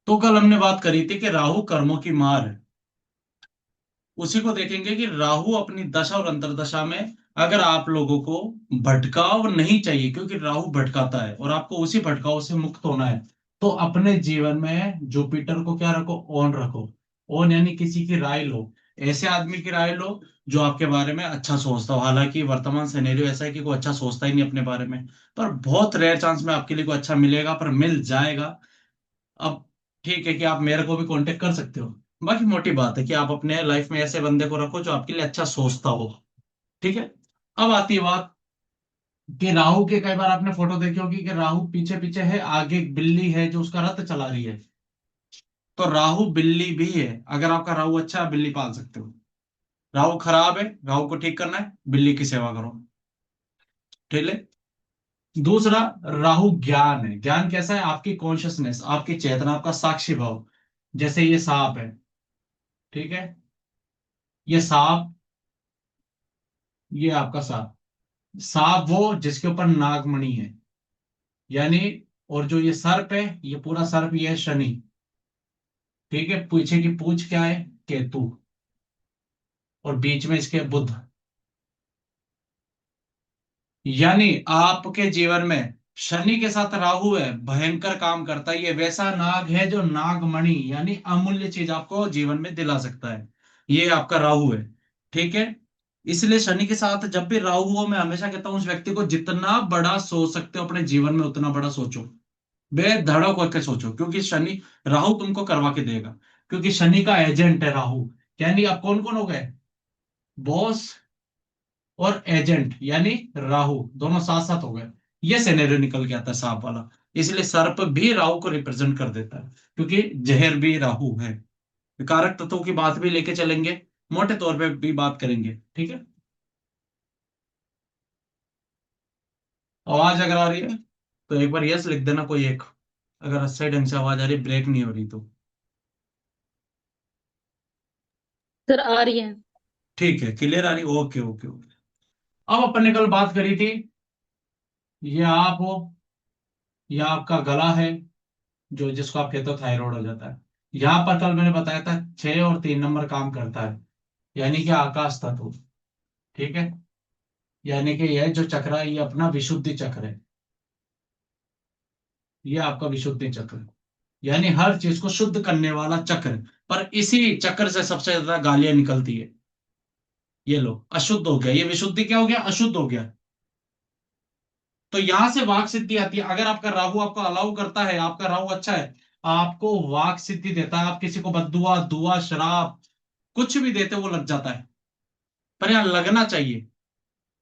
तो कल हमने बात करी थी कि राहु कर्मों की मार है। उसी को देखेंगे कि राहु अपनी दशा और अंतर्दशा में अगर आप लोगों को भटकाव नहीं चाहिए, क्योंकि राहु भटकाता है और आपको उसी भटकाव से मुक्त होना है, तो अपने जीवन में जुपिटर को क्या रखो, ऑन रखो। ऑन यानी किसी की राय लो, ऐसे आदमी की राय लो जो आपके बारे में अच्छा सोचता हो। हालांकि वर्तमान सिनेरियो ऐसा है कि कोई अच्छा सोचता ही नहीं अपने बारे में, पर बहुत रेयर चांस में आपके लिए कोई अच्छा मिलेगा, पर मिल जाएगा। अब ठीक है कि आप मेरे को भी कांटेक्ट कर सकते हो। बाकी मोटी बात है कि आप अपने लाइफ में ऐसे बंदे को रखो जो आपके लिए अच्छा सोचता हो। ठीक है। अब आती है बात कि राहु के, कई बार आपने फोटो देखी होगी कि राहु पीछे पीछे है, आगे एक बिल्ली है जो उसका रथ चला रही है। तो राहु बिल्ली भी है। अगर आपका राहु अच्छा है, बिल्ली पाल सकते हो। राहु खराब है, राहु को ठीक करना है, बिल्ली की सेवा करो। ठीक है। दूसरा, राहु ज्ञान है। ज्ञान कैसा है? आपकी कॉन्शियसनेस, आपकी चेतना, आपका साक्षी भाव। जैसे ये सांप है, ठीक है, ये सांप, ये आपका सांप। सांप वो जिसके ऊपर नागमणि है, यानी, और जो ये सर्प है, ये पूरा सर्प, ये है शनि। ठीक है। पीछे की पूंछ क्या है? केतु। और बीच में इसके बुध। यानी आपके जीवन में शनि के साथ राहु है, भयंकर काम करता है। ये वैसा नाग है जो नागमणि यानी अमूल्य चीज आपको जीवन में दिला सकता है। ये आपका राहु है। ठीक है। इसलिए शनि के साथ जब भी राहु हो, मैं हमेशा कहता हूं उस व्यक्ति को जितना बड़ा सोच सकते हो अपने जीवन में उतना बड़ा सोचो। बेधड़क होकर सोचो, क्योंकि शनि, राहु तुमको करवा के देगा। क्योंकि शनि का एजेंट है राहु। यानी आप कौन कौन हो गए? बॉस और एजेंट, यानी राहु, दोनों साथ साथ हो गए। ये सिनेरियो निकल के आता है सांप वाला। इसलिए सर्प भी राहु को रिप्रेजेंट कर देता है, क्योंकि जहर भी राहु है। कारक तत्वों की बात भी लेके चलेंगे, मोटे तौर पे भी बात करेंगे। ठीक है। आवाज अगर आ रही है तो एक बार यस लिख देना कोई एक। अगर सही ढंग से आवाज आ रही, ब्रेक नहीं हो रही तो। सर आ रही है। ठीक है, क्लियर आ रही, ओके ओके ओके। अब अपन ने कल बात करी थी, ये आप हो, ये आपका गला है, जो जिसको आप कहते हो थायराइड हो जाता है। यहाँ पर कल मैंने बताया था 6 और 3 नंबर काम करता है, यानी कि आकाश तत्व। ठीक है। यानी कि यह जो चक्र है, ये अपना विशुद्धि चक्र है। ये आपका विशुद्धि चक्र है, यानी हर चीज को शुद्ध करने वाला चक्र। पर इसी चक्र से सबसे ज्यादा गालियां निकलती है। ये लो, अशुद्ध हो गया, ये विशुद्धि क्या हो गया? अशुद्ध हो गया। तो यहां से वाक सिद्धि आती है। अगर आपका राहु आपको अलाउ करता है, आपका राहु अच्छा है, आपको वाक सिद्धि देता है। आप किसी को बद्दुआ, दुआ, शराब कुछ भी देते, वो लग जाता है। पर यहां लगना चाहिए।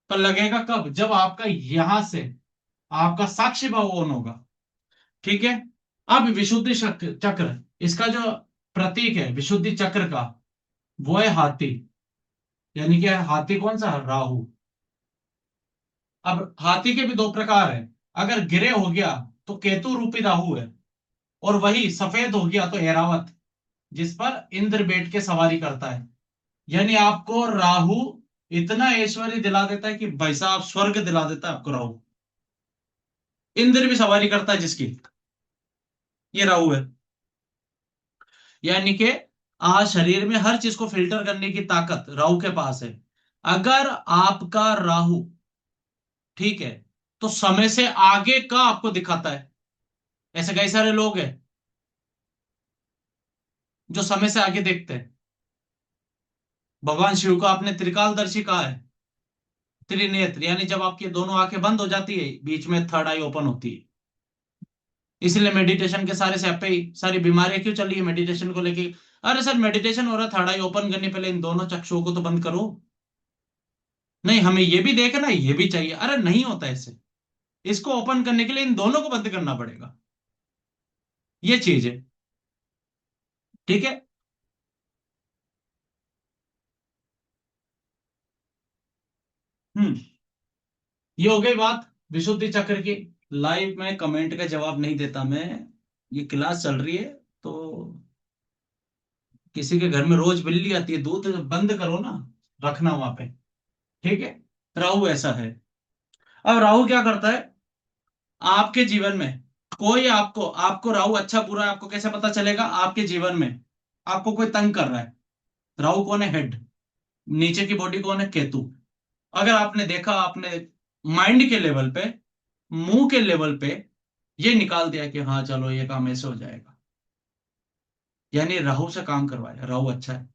पर लगेगा कब? जब आपका यहां से आपका साक्षी भाव ऑन होगा। ठीक है। अब विशुद्धि चक्र, इसका जो प्रतीक है विशुद्धि चक्र का, वो है हाथी। यानी कि हाथी कौन सा? राहु। अब हाथी के भी दो प्रकार हैं। अगर गिरे हो गया तो केतु रूपी राहु है, और वही सफेद हो गया तो ऐरावत, जिस पर इंद्र बैठ के सवारी करता है। यानी आपको राहु इतना ऐश्वर्य दिला देता है कि भाई साहब, स्वर्ग दिला देता है आपको राहु। इंद्र भी सवारी करता है जिसकी, ये राहु है। यानी कि आज शरीर में हर चीज को फिल्टर करने की ताकत राहु के पास है। अगर आपका राहु ठीक है, तो समय से आगे का आपको दिखाता है। ऐसे कई सारे लोग हैं जो समय से आगे देखते हैं। भगवान शिव को आपने त्रिकालदर्शी कहा है। त्रिनेत्र, यानी जब आपकी दोनों आंखें बंद हो जाती है, बीच में थर्ड आई ओपन होती है। इसलिए मेडिटेशन के सारे स्यापे ही, सारी बीमारियां क्यों चली है मेडिटेशन को लेके? अरे सर, मेडिटेशन हो रहा है, थर्ड आई ओपन करने पहले इन दोनों चक्षुओं को तो बंद करो। नहीं, हमें ये भी देखना है, ये भी चाहिए। अरे नहीं होता ऐसे। इसको ओपन करने के लिए इन दोनों को बंद करना पड़ेगा। ये चीज है। ठीक है। हम्म। ये हो गई बात विशुद्धि चक्र की। लाइव में कमेंट का जवाब नहीं देता मैं, ये क्लास चल रही है। तो किसी के घर में रोज बिल्ली आती है, दूध बंद करो ना, रखना वहां पे। ठीक है। राहु ऐसा है। अब राहु क्या करता है आपके जीवन में? कोई आपको आपको राहु अच्छा बुरा है आपको कैसे पता चलेगा? आपके जीवन में आपको कोई तंग कर रहा है। राहु कौन है? हेड। नीचे की बॉडी कौन है? केतु। अगर आपने देखा, आपने माइंड के लेवल पे, मुंह के लेवल पे ये निकाल दिया कि हाँ चलो ये काम ऐसे हो जाएगा, यानी राहु से काम करवाया, राहु अच्छा है।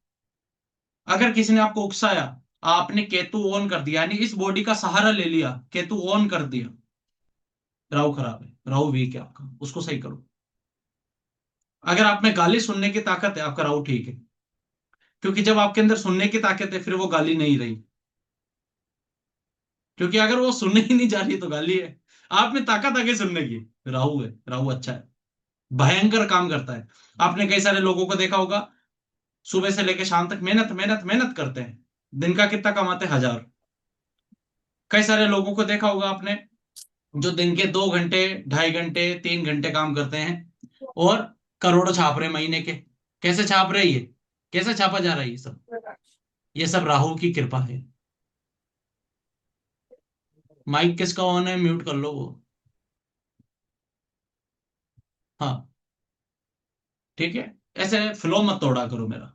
अगर किसी ने आपको उकसाया, आपने केतु ऑन कर दिया, यानी इस बॉडी का सहारा ले लिया, केतु ऑन कर दिया, राहु खराब है, राहु वीक है आपका, उसको सही करो। अगर आप में गाली सुनने की ताकत है, आपका राहु ठीक है। क्योंकि जब आपके अंदर सुनने की ताकत है, फिर वो गाली नहीं रही। क्योंकि अगर वो सुनने ही नहीं जा रही तो गाली है। आप में ताकत आगे सुनने की, राहु है, राहु अच्छा है, भयंकर काम करता है। आपने कई सारे लोगों को देखा होगा, सुबह से लेकर शाम तक मेहनत मेहनत मेहनत करते हैं, दिन का कितना कमाते हैं? 1,000। कई सारे लोगों को देखा होगा आपने, जो दिन के 2 घंटे, 2.5 घंटे, 3 घंटे काम करते हैं और करोड़ों छाप रहे हैं महीने के। कैसे छाप रहे हैं ये? कैसे छापा जा रहा है ये सब? ये सब राहु की कृपा है। माइक किसका ऑन है? म्यूट कर लो वो। हाँ, ठीक है। ऐसे फ्लो मत तोड़ा करो मेरा।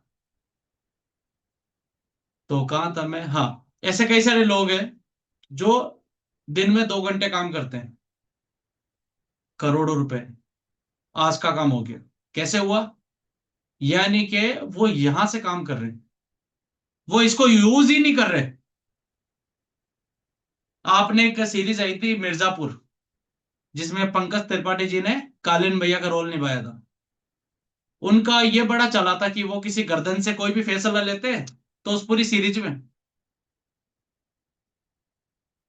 तो कहाँ था मैं? हाँ, ऐसे कई सारे लोग हैं जो दिन में 2 घंटे काम करते हैं, करोड़ों रुपए आज का काम हो गया। कैसे हुआ? यानी कि वो यहां से काम कर रहे हैं, वो इसको यूज ही नहीं कर रहे। आपने एक सीरीज आई थी मिर्जापुर, जिसमें पंकज त्रिपाठी जी ने कालीन भैया का रोल निभाया था। उनका ये बड़ा चला था कि वो किसी गर्दन से कोई भी फैसला लेते हैं, तो उस पूरी सीरीज में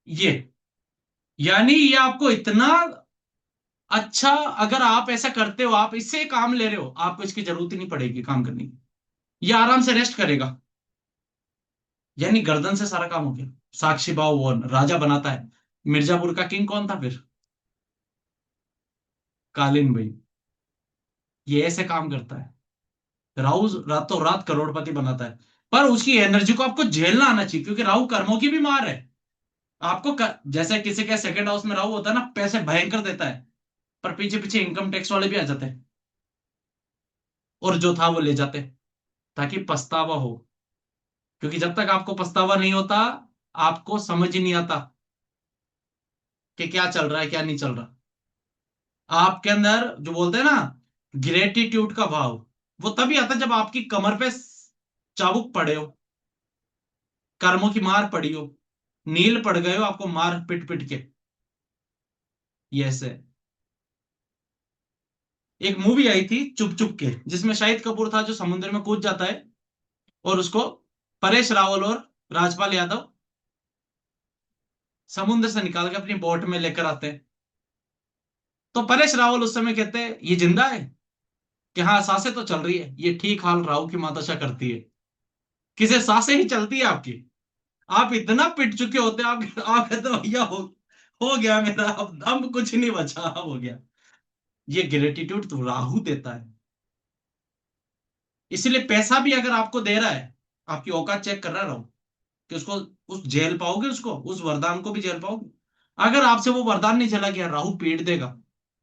ये, यानी ये आपको इतना अच्छा, अगर आप ऐसा करते हो, आप इससे काम ले रहे हो, आपको इसकी जरूरत ही नहीं पड़ेगी काम करने की। ये आराम से रेस्ट करेगा, यानी गर्दन से सारा काम हो गया। साक्षी बाहु वो राजा बनाता है। मिर्जापुर का किंग कौन था फिर? कालीन भाई। ये ऐसे काम करता है। राहु रातों रात करोड़पति बनाता है। पर उसकी एनर्जी को आपको झेलना आना चाहिए, क्योंकि राहु कर्मों की भी मार है। आपको जैसे किसी के सेकंड हाउस में राहु होता है ना, पैसे भयंकर देता है, पर पीछे पीछे इनकम टैक्स वाले भी आ जाते हैं, और जो था वो ले जाते हैं, ताकि पछतावा हो। क्योंकि जब तक आपको पछतावा नहीं होता, आपको समझ ही नहीं आता कि क्या चल रहा है क्या नहीं चल रहा। आपके अंदर जो बोलते हैं ना, ग्रेटिट्यूड का भाव, वो तभी आता है जब आपकी कमर पे चाबुक पड़े हो, कर्मों की मार पड़ी हो, नील पड़ गए हो आपको मार पिट पिट के। यस। एक मूवी आई थी चुप चुप के, जिसमें शाहिद कपूर था, जो समुद्र में कूद जाता है, और उसको परेश रावल और राजपाल यादव समुद्र से निकाल के अपनी बोट में लेकर आते हैं। तो परेश रावल उस समय कहते हैं ये जिंदा है? कि हाँ, सांसें तो चल रही है। ये ठीक हाल राहु की मातसा करती है। किसे सांसें ही चलती है आपकी? आप इतना पिट चुके होते हैं, आप कहते हो भैया हो गया मेरा, अब कुछ नहीं बचा, अब हो गया। ये ग्रेटिट्यूड तो राहु देता है। इसलिए पैसा भी अगर आपको दे रहा है, आपकी औकात चेक कर रहा है राहु, कि उसको उस झेल पाओगे, उसको उस वरदान को भी झेल पाओगे। अगर आपसे वो वरदान नहीं झेला गया, राहु पीट देगा।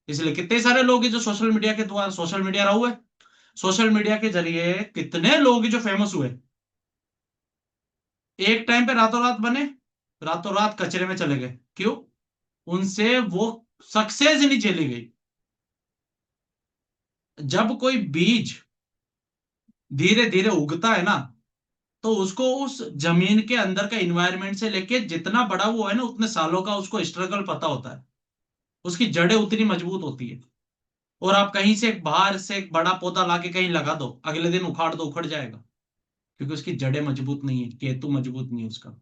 इसलिए कितने सारे लोग हैं जो सोशल मीडिया के द्वारा, सोशल मीडिया राहु है, सोशल मीडिया के जरिए कितने लोग हैं जो फेमस हुए, एक टाइम पे रातों रात बने, रातों रात कचरे में चले गए। क्यों? उनसे वो सक्सेस नहीं झेली गई। जब कोई बीज धीरे धीरे उगता है ना, तो उसको उस जमीन के अंदर का इन्वायरमेंट से लेके जितना बड़ा वो है ना, उतने सालों का उसको स्ट्रगल पता होता है। उसकी जड़ें उतनी मजबूत होती है। और आप कहीं से बाहर से एक बड़ा पौधा लाके कहीं लगा दो, अगले दिन उखाड़ दो, उखड़ जाएगा। क्योंकि उसकी जड़ें मजबूत नहीं है, केतु मजबूत नहीं है उसका।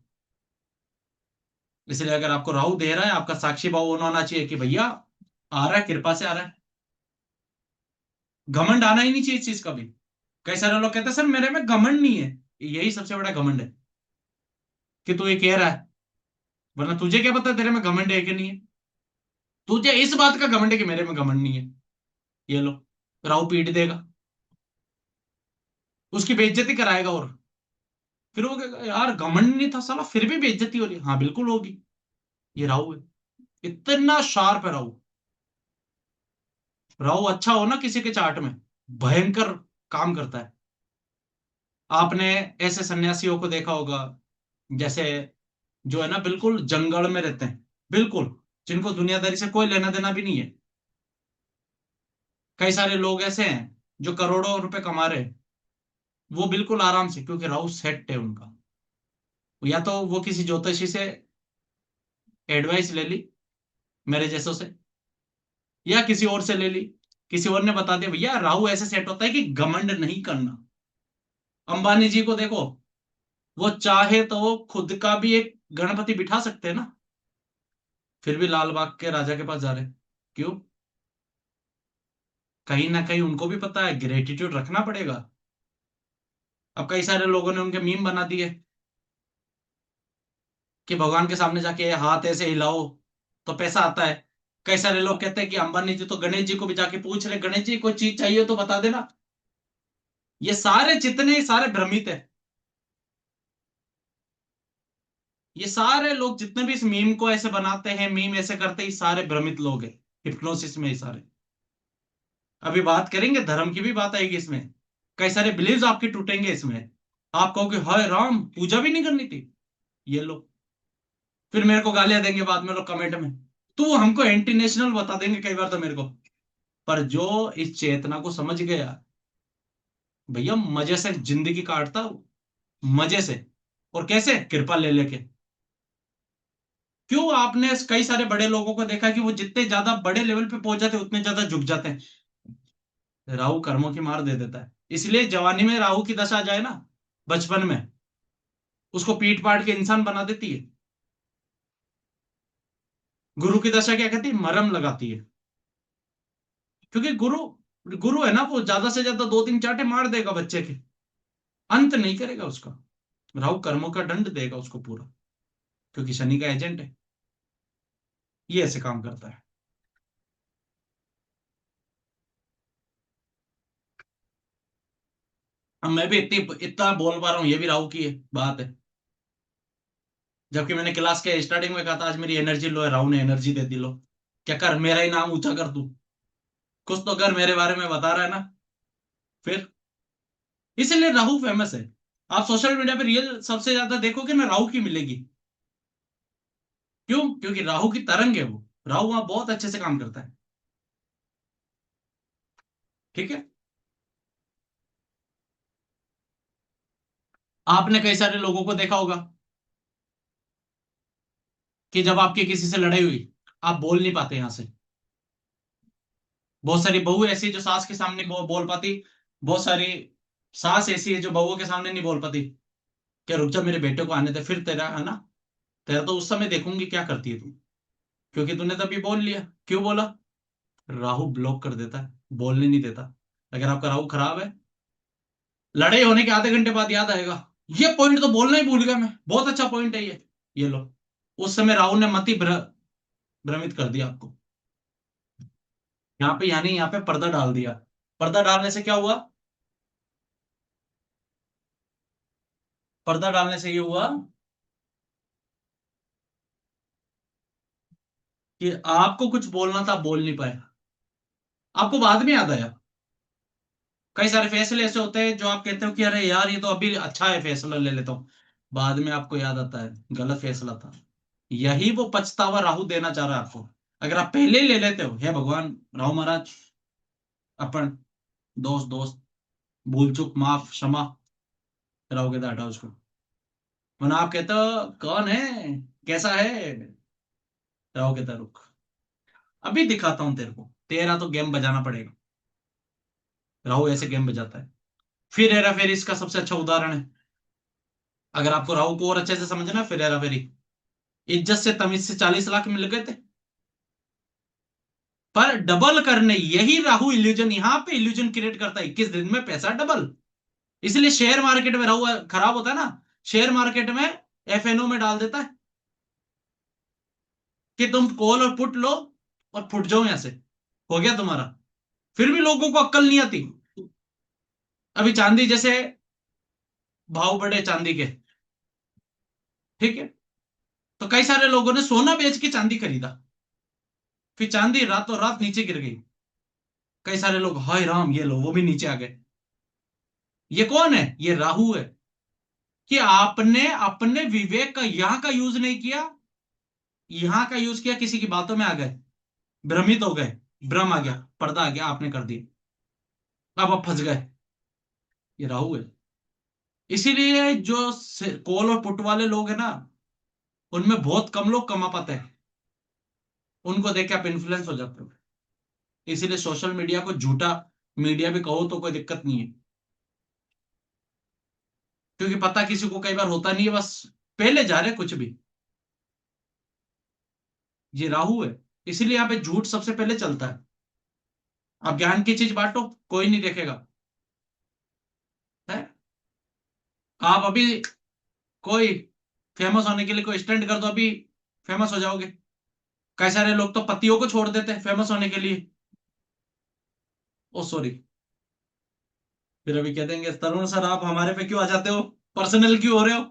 इसलिए अगर आपको राहु दे रहा है, आपका साक्षी भाव होना चाहिए कि भैया आ रहा है, कृपा से आ रहा है। घमंड आना ही नहीं चाहिए इस चीज का भी। कई सारे लोग कहते हैं सर मेरे में घमंड नहीं है। यही सबसे बड़ा घमंड है, कि तू ये कह रहा है, वरना तुझे क्या पता तेरे में घमंड है कि नहीं है? तुझे इस बात का घमंड है कि मेरे में घमंड नहीं है। ये लो, राहु पीट देगा, उसकी बेइज्जती कराएगा। और फिर वो कहेगा यार घमंड नहीं था साला, फिर भी बेइज्जती हो रही है। हाँ बिल्कुल होगी। ये राहु है, इतना शार्प है राहु। राहु अच्छा हो ना किसी के चार्ट में, भयंकर काम करता है। आपने ऐसे सन्यासियों को देखा होगा, जैसे जो है ना बिल्कुल जंगल में रहते हैं, बिल्कुल, जिनको दुनियादारी से कोई लेना देना भी नहीं है। कई सारे लोग ऐसे हैं जो करोड़ों रुपए कमा रहे हैं, वो बिल्कुल आराम से, क्योंकि राहु सेट है उनका। या तो वो किसी ज्योतिषी से एडवाइस ले ली, मेरे जैसों से, या किसी और से ले ली, किसी और ने बता दिया भैया राहु ऐसे सेट होता है कि घमंड नहीं करना। अंबानी जी को देखो, वो चाहे तो खुद का भी एक गणपति बिठा सकते हैं ना, फिर भी लाल बाग के राजा के पास जा रहे हैं। क्यों? कहीं ना कहीं उनको भी पता है ग्रेटिट्यूड रखना पड़ेगा। अब कई सारे लोगों ने उनके मीम बना दिए कि भगवान के सामने जाके हाथ ऐसे हिलाओ तो पैसा आता है। कई सारे लोग कहते हैं कि अंबानी जी तो गणेश जी को भी जाके पूछ रहे, गणेश जी कोई चीज चाहिए तो बता देना। ये सारे जितने सारे भ्रमित है, ये सारे लोग जितने भी इस मीम को ऐसे बनाते हैं, मीम ऐसे करते हैं, ये सारे भ्रमित लोग हैं, हिप्नोसिस में ये सारे। अभी बात करेंगे, धर्म की भी बात आएगी इसमें। कई सारे बिलीव्स आपके टूटेंगे इसमें। आप कहोगे हाय राम, पूजा भी नहीं करनी थी, ये लो। फिर मेरे को गालियां देंगे बाद में लोग कमेंट में, तू हमको एंटी नेशनल बता देंगे कई बार तो मेरे को। पर जो इस चेतना को समझ गया, भैया मजे से जिंदगी काटता हूं, मजे से। और कैसे? कृपा ले लेके। क्यों? आपने कई सारे बड़े लोगों को देखा कि वो जितने ज्यादा बड़े लेवल पे पहुंच जाते हैं उतने ज्यादा झुक जाते हैं। राहु कर्मों की मार दे देता है, इसलिए जवानी में राहु की दशा आ जाए ना, बचपन में, उसको पीट पाट के इंसान बना देती है। गुरु की दशा क्या कहती है? मरम लगाती है। क्योंकि गुरु, गुरु है ना, वो ज्यादा से ज्यादा दो तीन चांटे मार देगा बच्चे के, अंत नहीं करेगा उसका। राहु कर्मों का दंड देगा उसको पूरा, क्योंकि शनि का एजेंट है। ये ऐसे काम करता है। अब मैं भी इतनी इतना बोल पा रहा हूँ, ये भी राहु की है बात है। जबकि मैंने क्लास के स्टार्टिंग में कहा था आज मेरी एनर्जी लो है, राहु ने एनर्जी दे दी लो। क्या कर, मेरा ही नाम ऊंचा कर तू, कुछ तो कर, मेरे बारे में बता रहा है ना। फिर इसीलिए राहु फेमस है। आप सोशल मीडिया पे रियल सबसे ज्यादा देखोगे ना, राहु की मिलेगी। क्यों? क्योंकि राहु की तरंग है वो, राहु वहां बहुत अच्छे से काम करता है। ठीक है। आपने कई सारे लोगों को देखा होगा कि जब आपकी किसी से लड़ाई हुई, आप बोल नहीं पाते यहां से। बहुत सारी बहू ऐसी है जो सास के सामने बोल पाती, बहुत सारी सास ऐसी है जो बहुओं के सामने नहीं बोल पाती। क्या, रुक जा मेरे बेटे को आने दे, फिर तेरा है ना, तेरा तो उस समय देखूंगी क्या करती है तू। क्योंकि तूने तभी बोल लिया। क्यों बोला? राहु ब्लॉक कर देता है, बोलने नहीं देता। अगर आपका राहु खराब है, लड़ाई होने के आधे घंटे बाद याद आएगा, ये पॉइंट तो बोलना ही भूल गया मैं, बहुत अच्छा पॉइंट है ये लो। उस समय राहु ने मति भ्रमित कर दिया आपको। यहाँ पे, यानी यहाँ पे पर्दा डाल दिया। पर्दा डालने से क्या हुआ? पर्दा डालने से ये हुआ कि आपको कुछ बोलना था, बोल नहीं पाए। आपको बाद में याद आया। कई सारे फैसले ऐसे होते हैं जो आप कहते हो कि अरे यार ये तो अभी अच्छा है, फैसला ले लेता हूँ। बाद में आपको याद आता है गलत फैसला था। यही वो पछतावा राहु देना चाह रहा है आपको। अगर आप पहले ही ले लेते हो, हे भगवान राहु महाराज, अपन दोस्त दोस्त, भूल चूक माफ क्षमा, राहु कहता हटाओ उसको। वरना आप कहते हो कौन है, कैसा है, राहु कहता रुक, अभी दिखाता हूं तेरे को, तेरा तो गेम बजाना पड़ेगा। राहु ऐसे गेम बजाता है। फिर हेरा फेरी इसका सबसे अच्छा उदाहरण है। अगर आपको राहु को और अच्छे से समझना है, फिर हेरा फेरी, इज्जत से तमीज से 40 लाख मिल गए थे, पर डबल करने, यही राहु इल्यूजन, यहां पे इल्यूजन क्रिएट करता है 21 दिन में पैसा डबल। इसलिए शेयर मार्केट में राहु खराब होता है ना, शेयर मार्केट में एफएनओ में डाल देता है कि तुम कॉल और पुट लो और फुट जाओ यहां से, हो गया तुम्हारा। फिर भी लोगों को अक्ल नहीं आती। अभी चांदी जैसे भाव बढ़े चांदी के, ठीक है, तो कई सारे लोगों ने सोना बेच के चांदी खरीदा, फिर चांदी रातों रात नीचे गिर गई। कई सारे लोग हाय राम ये लो वो भी नीचे आ गए। ये कौन है? ये राहु है। कि आपने अपने विवेक का यहां का यूज नहीं किया, यहां का यूज किया, किसी की बातों में आ गए, भ्रमित हो गए, भ्रम आ गया, पर्दा आ गया, आपने कर दिया, अब आप फंस गए। ये राहु है। इसीलिए जो कॉल और पुट वाले लोग हैं ना, उनमें बहुत कम लोग कमा पाते हैं। उनको देख के आप इन्फ्लुएंस हो जाते हो। इसीलिए सोशल मीडिया को झूठा मीडिया भी कहो तो कोई दिक्कत नहीं है, क्योंकि पता किसी को कई बार होता नहीं है, बस पहले जा रहे कुछ भी। ये राहु है। इसीलिए यहाँ पे झूठ सबसे पहले चलता है। आप ज्ञान की चीज बांटो, कोई नहीं देखेगा। है? आप अभी कोई फेमस होने के लिए कोई स्टंट कर दो, अभी फेमस हो जाओगे। कई सारे लोग तो पतियों को छोड़ देते हैं फेमस होने के लिए। ओ सॉरी, फिर अभी कह देंगे तरुण सर आप हमारे पे क्यों आ जाते हो, पर्सनल क्यों हो रहे हो।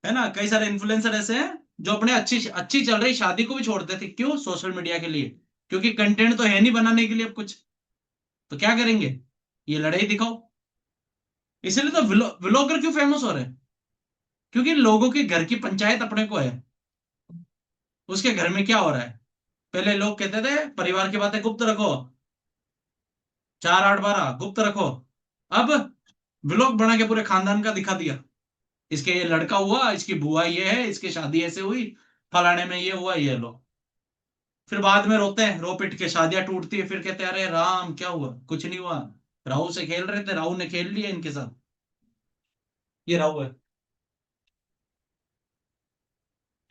है ना, कई सारे इन्फ्लुएंसर ऐसे हैं जो अपने अच्छी अच्छी चल रही शादी को भी छोड़ देते, क्यों? सोशल मीडिया के लिए। क्योंकि कंटेंट तो है नहीं बनाने के लिए अब कुछ, तो क्या करेंगे? ये लड़ाई दिखाओ। इसीलिए तो व्लॉगर क्यों फेमस हो रहे हैं? क्योंकि लोगों के घर की पंचायत अपने को है, उसके घर में क्या हो रहा है। पहले लोग कहते थे परिवार की बातें गुप्त रखो, 4 8 12 गुप्त रखो। अब व्लॉग बना के पूरे खानदान का दिखा दिया। इसके ये लड़का हुआ, इसकी बुआ ये है, इसकी शादी ऐसे हुई, फलाने में ये हुआ, ये लो। फिर बाद में रोते हैं, रो पिट के शादियां टूटती है, फिर कहते हैं अरे राम क्या हुआ, कुछ नहीं हुआ, राहु से खेल रहे थे, राहु ने खेल लिया इनके साथ। ये राहु है।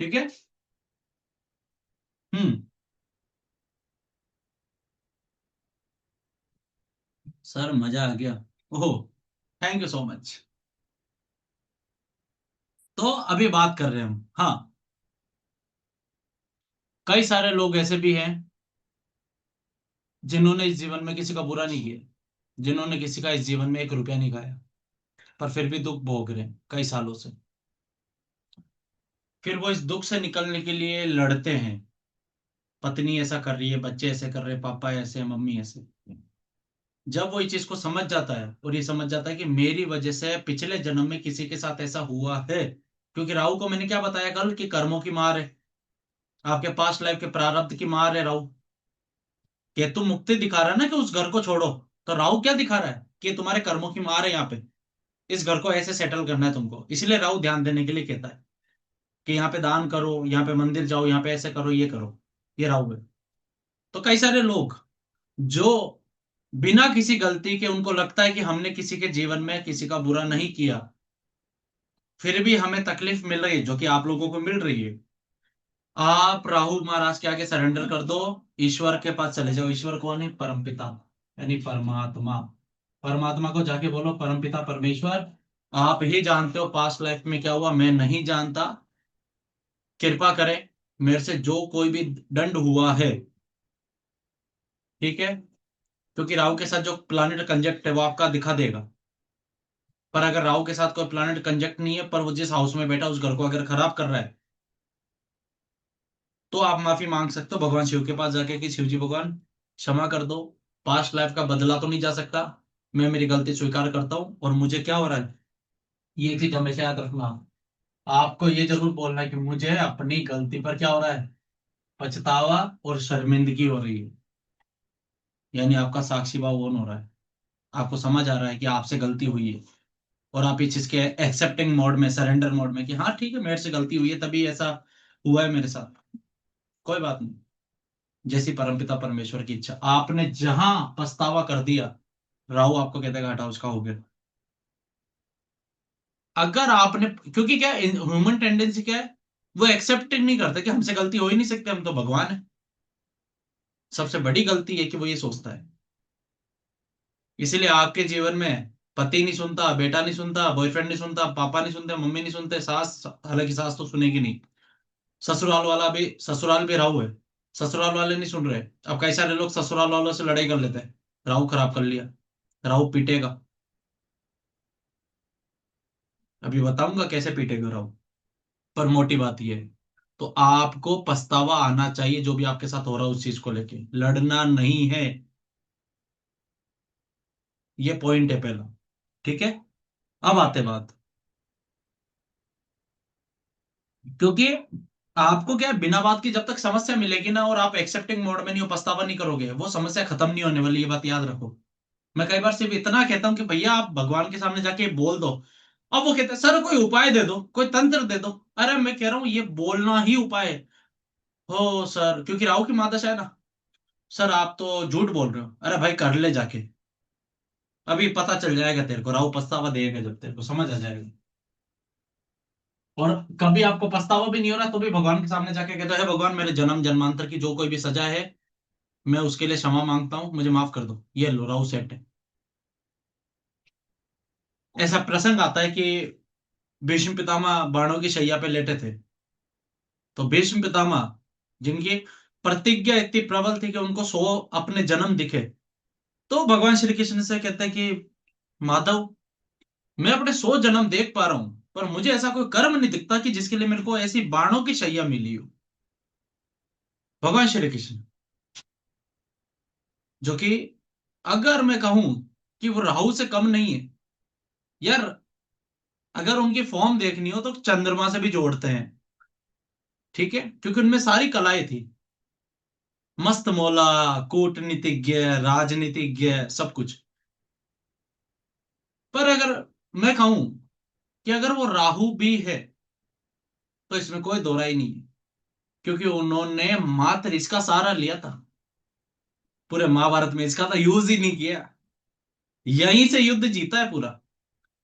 ठीक है। हम्म। सर मजा आ गया। ओह, थैंक यू सो मच। तो अभी बात कर रहे हैं हम, हाँ। कई सारे लोग ऐसे भी हैं जिन्होंने इस जीवन में किसी का बुरा नहीं किया, जिन्होंने किसी का इस जीवन में 1 रुपया नहीं खाया, पर फिर भी दुख भोग रहे हैं कई सालों से। फिर वो इस दुख से निकलने के लिए लड़ते हैं। पत्नी ऐसा कर रही है, बच्चे ऐसे कर रहे हैं, पापा ऐसे, मम्मी ऐसे। जब वो इस चीज को समझ जाता है और ये समझ जाता है कि मेरी वजह से पिछले जन्म में किसी के साथ ऐसा हुआ है, क्योंकि राहु को मैंने क्या बताया कल कि कर्मों की मार है, आपके पास्ट लाइफ के प्रारब्ध की मार है राहु। केतु मुक्ति दिखा रहा है ना कि उस घर को छोड़ो, तो राहु क्या दिखा रहा है कि तुम्हारे कर्मों की मार है यहाँ पे, इस घर को ऐसे सेटल करना है तुमको। इसलिए राहु ध्यान देने के लिए कहता है कि यहाँ पे दान करो, यहाँ पे मंदिर जाओ, यहाँ पे ऐसे करो, ये करो। ये राहु है। तो कई सारे लोग जो बिना किसी गलती के, उनको लगता है कि हमने किसी के जीवन में किसी का बुरा नहीं किया, फिर भी हमें तकलीफ मिल रही है, जो कि आप लोगों को मिल रही है। आप राहु महाराज के आगे सरेंडर कर दो, ईश्वर के पास चले जाओ। ईश्वर कौन है? परमपिता, यानी परमात्मा। परमात्मा को जाके बोलो परमपिता परमेश्वर, आप ही जानते हो पास्ट लाइफ में क्या हुआ, मैं नहीं जानता, कृपा करें, मेरे से जो कोई भी दंड हुआ है। ठीक है। क्योंकि राहु के साथ जो प्लानिट कंजक्ट है वो आपका दिखा देगा। पर अगर राहु के साथ कोई प्लानिट कंजक्ट नहीं है, पर वो जिस हाउस में बैठा उस घर को अगर खराब कर रहा है, तो आप माफी मांग सकते हो भगवान शिव के पास जाके कि शिव जी भगवान क्षमा कर दो, पास्ट लाइफ का बदला तो नहीं जा सकता, मैं मेरी गलती स्वीकार करता हूँ, और मुझे क्या हो रहा है, ये चीज हमेशा याद रखना। आपको ये जरूर बोलना है कि मुझे अपनी गलती पर क्या हो रहा है, पछतावा और शर्मिंदगी हो रही है। यानी आपका साक्षी भाव ऑन हो रहा है, आपको समझ आ रहा है कि आपसे गलती हुई है, और आप इस चीज के एक्सेप्टिंग मोड में, सरेंडर मोड में कि हाँ ठीक है, मेरे से गलती हुई है तभी ऐसा हुआ है मेरे साथ, कोई बात नहीं। जैसी परमपिता परमेश्वर की इच्छा। आपने जहां पछतावा कर दिया, राहु आपको कहता है हटाओ, उसका हो गया। अगर आपने, क्योंकि क्या ह्यूमन टेंडेंसी क्या है, वो एक्सेप्ट नहीं करता कि हमसे गलती हो ही नहीं सकती, हम तो भगवान है। सबसे बड़ी गलती है कि वो ये सोचता है। इसीलिए आपके जीवन में पति नहीं सुनता, बेटा नहीं सुनता, बॉयफ्रेंड नहीं सुनता, पापा नहीं सुनते, मम्मी नहीं सुनते, सास, हालांकि सास तो सुनेगी नहीं, ससुराल भी राहु है, ससुराल वाले नहीं सुन रहे। अब कई सारे लोग ससुराल वालों से लड़ाई कर लेते हैं, राहु खराब कर लिया, राहु पीटेगा। अभी बताऊंगा कैसे पीटेगा राहु। पर मोटी बात यह है तो आपको पछतावा आना चाहिए जो भी आपके साथ हो रहा है उस चीज को लेके, लड़ना नहीं है। ये पॉइंट है पहला। ठीक है। अब आते बात, क्योंकि आपको क्या है, बिना बात की जब तक समस्या मिलेगी ना और आप एक्सेप्टिंग मोड में नहीं हो, पछतावा नहीं करोगे, वो समस्या खत्म नहीं होने वाली, ये बात याद रखो। मैं कई बार सिर्फ इतना कहता हूँ कि भैया आप भगवान के सामने जाके बोल दो। अब वो कहते हैं सर कोई उपाय दे दो, कोई तंत्र दे दो। अरे मैं कह रहा हूँ ये बोलना ही उपाय है। हो सर, क्योंकि राहु की मादशा है ना। सर आप तो झूठ बोल रहे हो। अरे भाई कर ले जाके, अभी पता चल जाएगा तेरे को, राहु पछतावा देगा जब तेरे को समझ आ जाएगा। और कभी आपको पछतावा भी नहीं हो रहा तो भी भगवान के सामने जाके कहते हैं भगवान मेरे जन्म जन्मांतर की जो कोई भी सजा है मैं उसके लिए क्षमा मांगता हूँ, मुझे माफ कर दो, ये लो राहु सेट है। ऐसा प्रसंग आता है कि भीष्म पितामह बाणों की शैया पे लेटे थे। तो भीष्म पितामह जिनकी प्रतिज्ञा इतनी प्रबल थी कि उनको 100 अपने जन्म दिखे, तो भगवान श्री कृष्ण से कहते हैं कि माधव मैं अपने 100 जन्म देख पा रहा हूं, पर मुझे ऐसा कोई कर्म नहीं दिखता कि जिसके लिए मेरे को ऐसी बाणों की शैया मिली हो। भगवान श्री कृष्ण, जो कि अगर मैं कहूं कि वो राहु से कम नहीं है यार, अगर उनकी फॉर्म देखनी हो तो चंद्रमा से भी जोड़ते हैं। ठीक है, क्योंकि उनमें सारी कलाएं थी, मस्त मौला, कूटनीतिज्ञ, राजनीतिज्ञ, सब कुछ। पर अगर मैं कहूं कि अगर वो राहु भी है तो इसमें कोई दो राय नहीं है, क्योंकि उन्होंने मात्र इसका सहारा लिया था। पूरे महाभारत में इसका तो यूज ही नहीं किया, यहीं से युद्ध जीता है पूरा।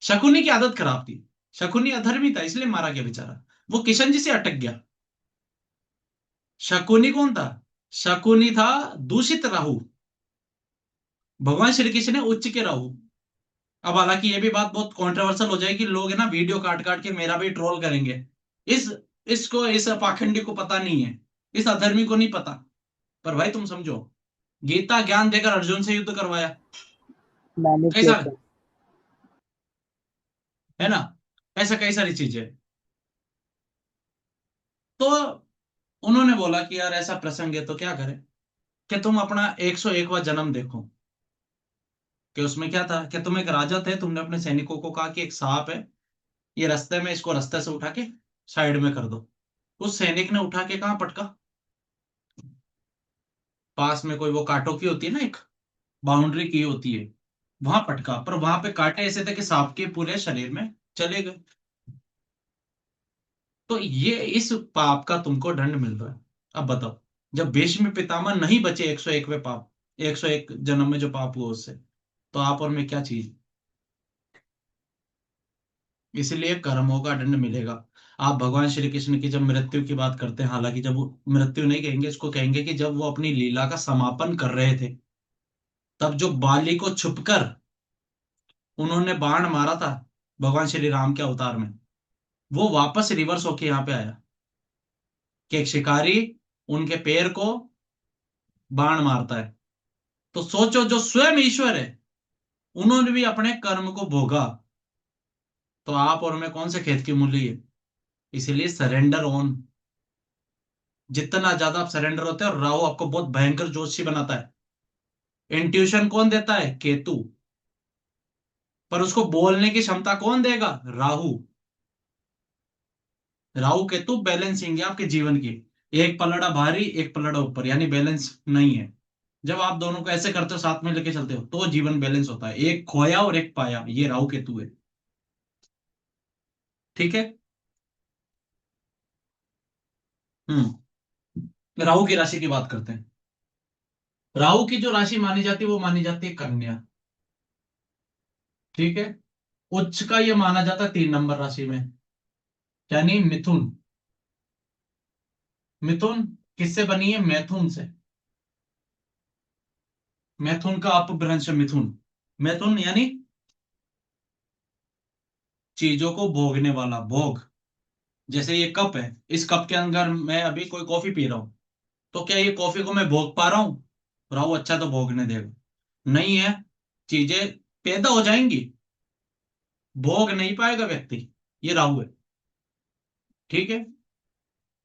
शकुनी की आदत खराब थी, शकुनी अधर्मी था इसलिए मारा गया बेचारा, वो किशन जी से अटक गया। शकुनी कौन था? शकुनी था दूषित राहु, भगवान श्री कृष्ण ने उच्च के राहु। अब हालांकि ये भी बात बहुत कंट्रोवर्शियल हो जाएगी, लोग है ना वीडियो काट काट के मेरा भी ट्रोल करेंगे। इस इसको इस पाखंडी को पता नहीं है, इस अधर्मी को नहीं पता। पर भाई तुम समझो, गीता ज्ञान देकर अर्जुन से युद्ध करवाया, मैंने कई किया सारे, था। है ना, ऐसा कई सारी चीजें। तो उन्होंने बोला कि यार ऐसा प्रसंग है तो क्या करें, कि तुम अपना 101वां जन्म देखो। कि उसमें क्या था कि तुम एक राजा थे, तुमने अपने सैनिकों को कहा कि एक सांप है, ये रास्ते में, इसको रास्ते से उठा के साइड में कर दो। उस सैनिक ने उठा के कहाँ पटका? पास में कोई वो कांटों की होती है ना, एक बाउंड्री की होती है, वहां पटका, पर वहां पे कांटे ऐसे थे कि सांप के पूरे शरीर में चले गए। तो ये इस पाप का तुमको दंड मिल रहा है। अब बताओ, जब भीष्म पितामह नहीं बचे 101वें पाप, 101 जन्म में जो पाप हुआ उससे, तो आप और मैं क्या चीज? इसलिए कर्मों का दंड मिलेगा। आप भगवान श्री कृष्ण की जब मृत्यु की बात करते हैं, हालांकि जब वो मृत्यु नहीं कहेंगे, इसको कहेंगे कि जब वो अपनी लीला का समापन कर रहे थे, तब जो बाली को छुपकर उन्होंने बाण मारा था भगवान श्री राम के अवतार में, वो वापस रिवर्स होके यहाँ पे आया, कि एक शिकारी उनके पैर को बाण मारता है। तो सोचो, जो स्वयं ईश्वर है उन्होंने भी अपने कर्म को भोगा, तो आप और मैं कौन से खेत की मूली है? इसीलिए सरेंडर ऑन। जितना ज्यादा आप सरेंडर होते हैं, और राहु आपको बहुत भयंकर जोशी बनाता है। इंट्यूशन कौन देता है? केतु। पर उसको बोलने की क्षमता कौन देगा? राहु। राहु केतु बैलेंसिंग है आपके जीवन की, एक पलड़ा भारी एक पलड़ा ऊपर, यानी बैलेंस नहीं है। जब आप दोनों को ऐसे करते हो, साथ में लेके चलते हो, तो जीवन बैलेंस होता है, एक खोया और एक पाया, ये राहु केतु है। ठीक है। राहु की राशि की बात करते हैं। राहु की जो राशि मानी जाती है वो मानी जाती है कन्या। ठीक है। उच्च का ये माना जाता है 3 नंबर राशि में, यानी मिथुन। मिथुन किससे बनी है? मैथुन से। मैथुन का अपभ्रंश मिथुन। मैथुन यानी चीजों को भोगने वाला, भोग। जैसे ये कप है, इस कप के अंदर मैं अभी कोई कॉफी पी रहा हूं, तो क्या ये कॉफी को मैं भोग पा रहा हूं? राहु अच्छा तो भोगने देगा नहीं है, चीजें पैदा हो जाएंगी, भोग नहीं पाएगा व्यक्ति, ये राहु है। ठीक है।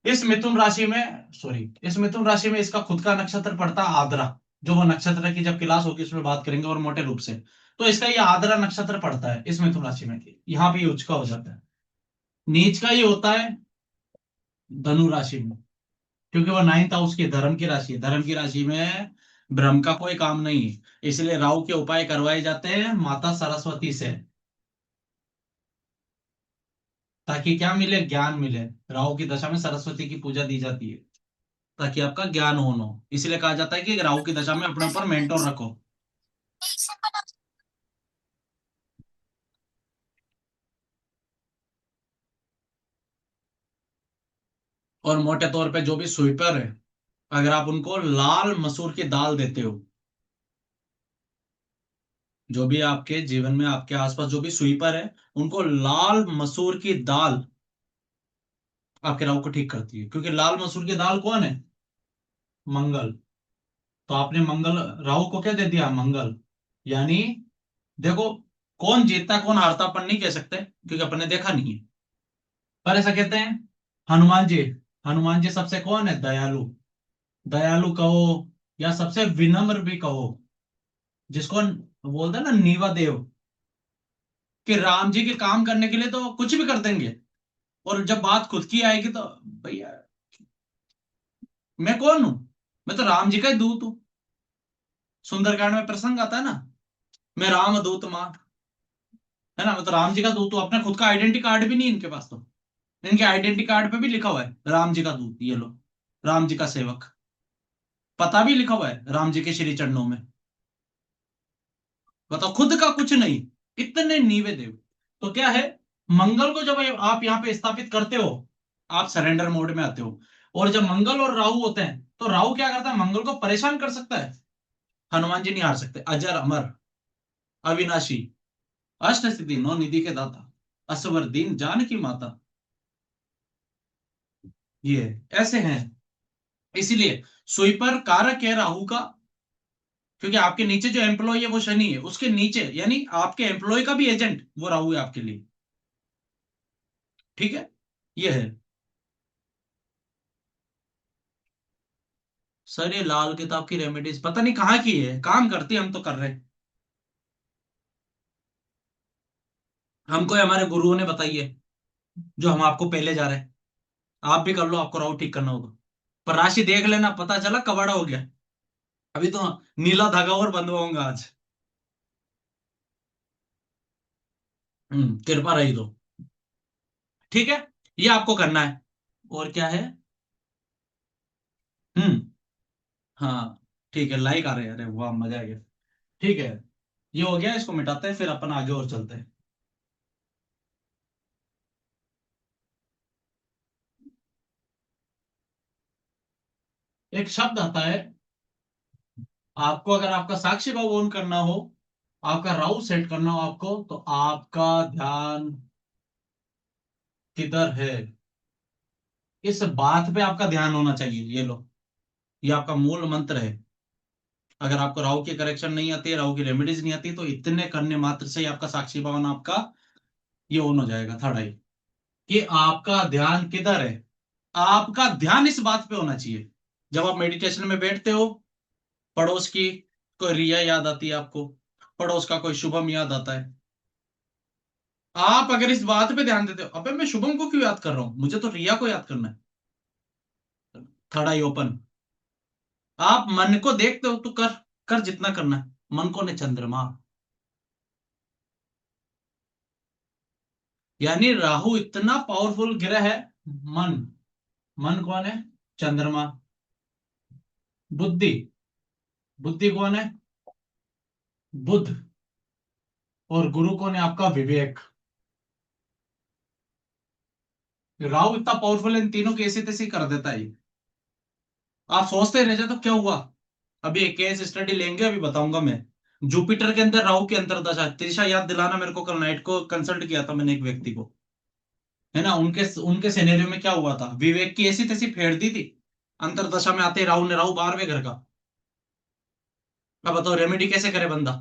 इस मिथुन राशि में, सॉरी, इस मिथुन राशि में इसका खुद का नक्षत्र पड़ता है आद्रा। जो वो नक्षत्र की जब क्लास होगी उसमें बात करेंगे और मोटे रूप से। तो इसका ये आद्रा नक्षत्र पड़ता है इस मिथुन राशि में, यहाँ पे ये उच्च का हो जाता है। नीच का ये होता है धनु राशि में, क्योंकि वो नाइन्थ हाउस की धर्म की राशि है। धर्म की राशि में ब्रह्म का कोई काम नहीं है, इसलिए राहु के उपाय करवाए जाते हैं माता सरस्वती से, ताकि क्या मिले, ज्ञान मिले। राहु की दशा में सरस्वती की पूजा दी जाती है ताकि आपका ज्ञान हो। इसलिए कहा जाता है कि राहु की दशा में अपने ऊपर मेंटोर रखो। और मोटे तौर पे जो भी स्वीपर है, अगर आप उनको लाल मसूर की दाल देते हो, जो भी आपके जीवन में आपके आसपास जो भी स्वीपर है, उनको लाल मसूर की दाल आपके राहु को ठीक करती है। क्योंकि लाल मसूर की दाल कौन है? मंगल। तो आपने मंगल, राहु को क्या दे दिया? मंगल। यानी देखो, कौन जीतता कौन हारता अपन नहीं कह सकते, क्योंकि अपन ने देखा नहीं है। पर ऐसा कहते हैं हनुमान जी, हनुमान जी सबसे कौन है? दयालु। दयालु कहो या सबसे विनम्र भी कहो, जिसको बोलते हैं ना नीवा देव, कि राम जी के काम करने के लिए तो कुछ भी कर देंगे, और जब बात खुद की आएगी तो भैया, मैं कौन हूं? मैं तो राम जी का ही दूत हूँ। सुंदरकांड में प्रसंग आता है ना, मैं राम दूत मां, है ना, मैं तो राम जी का दूत हूँ। अपना खुद का आइडेंटिटी कार्ड भी नहीं इनके पास तो। इनके आइडेंटिटी कार्ड पे भी लिखा हुआ है राम जी का दूत, ये लो, राम जी का सेवक। पता भी लिखा हुआ है राम जी के श्री चरणों में। बताओ, खुद का कुछ नहीं, इतने नीवे देव। तो क्या है, मंगल को जब आप यहाँ पे स्थापित करते हो, आप सरेंडर मोड में आते हो। और जब मंगल और राहु होते हैं, तो राहु क्या करता है? मंगल को परेशान कर सकता है। हनुमान जी नहीं हार सकते। अजर अमर, अविनाशी, अष्ट सिद्धि नौ निधि के दाता, असवर दीन जानकी माता, ये ऐसे हैं। इसीलिए स्वीपर कारक है राहु का, क्योंकि आपके नीचे जो एम्प्लॉय है वो शनि है, उसके नीचे यानी आपके एम्प्लॉय का भी एजेंट वो राहु है आपके लिए। ठीक है, ये है। सर ये लाल किताब की रेमेडीज पता नहीं कहाँ की है, काम करती है, हम तो कर रहे हैं। हमको हमारे गुरुओं ने बताई है, जो हम आपको पहले जा रहे हैं। आप भी कर लो, आपको राहु ठीक करना होगा। पर राशि देख लेना, पता चला कबाड़ा हो गया। अभी तो नीला धागा और बंधवाऊंगा आज। कृपा रही तो। ठीक है, ये आपको करना है। और क्या है? हम्म। हाँ, ठीक है, लाइक आ रहे हैं, अरे वाह, मजा आ गया। ठीक है, ये हो गया, इसको मिटाते हैं, फिर अपन आगे और चलते हैं। एक शब्द आता है, आपको अगर आपका साक्षी भाव ऑन करना हो, आपका राहु सेट करना हो आपको, तो आपका ध्यान किधर है, इस बात पे आपका ध्यान होना चाहिए। ये लो, ये आपका मूल मंत्र है। अगर आपको राहु की करेक्शन नहीं आती है, राहु की रेमेडीज नहीं आती, तो इतने करने मात्र से ही आपका साक्षी भावन आपका ये ऑन हो जाएगा, थर्ड आई। कि आपका ध्यान किधर है। आपका ध्यान इस बात पे होना चाहिए, जब आप मेडिटेशन में बैठते हो, पड़ोस की कोई रिया याद आती है आपको, पड़ोस का कोई शुभम याद आता है, आप अगर इस बात पे ध्यान देते हो, अबे मैं शुभम को क्यों याद कर रहा हूं, मुझे तो रिया को याद करना है, थर्ड आई ओपन। आप मन को देखते हो तो कर, कर जितना करना है। मन को ने चंद्रमा, यानी राहु इतना पावरफुल ग्रह है। मन, मन कौन है? चंद्रमा। बुद्धि, बुद्धि कौन है? बुध। और गुरु कौन है आपका? विवेक। राहु इतना पावरफुल है, इन तीनों की ऐसी तैसी कर देता है ये। आप सोचते रह जाते तो क्या हुआ। अभी एक केस स्टडी लेंगे, अभी बताऊंगा मैं। जुपिटर के अंदर राहु की अंतर्दशा, त्रिशा याद दिलाना मेरे को, कल नाइट को कंसल्ट किया था मैंने एक व्यक्ति को, है ना, उनके उनके सिनेरियो में क्या हुआ था, विवेक की ऐसी तैसी फेर दी थी। अंतर्दशा में आते ही राहु ने, राहु 12वें घर का। अब बताओ रेमेडी कैसे करे बंदा।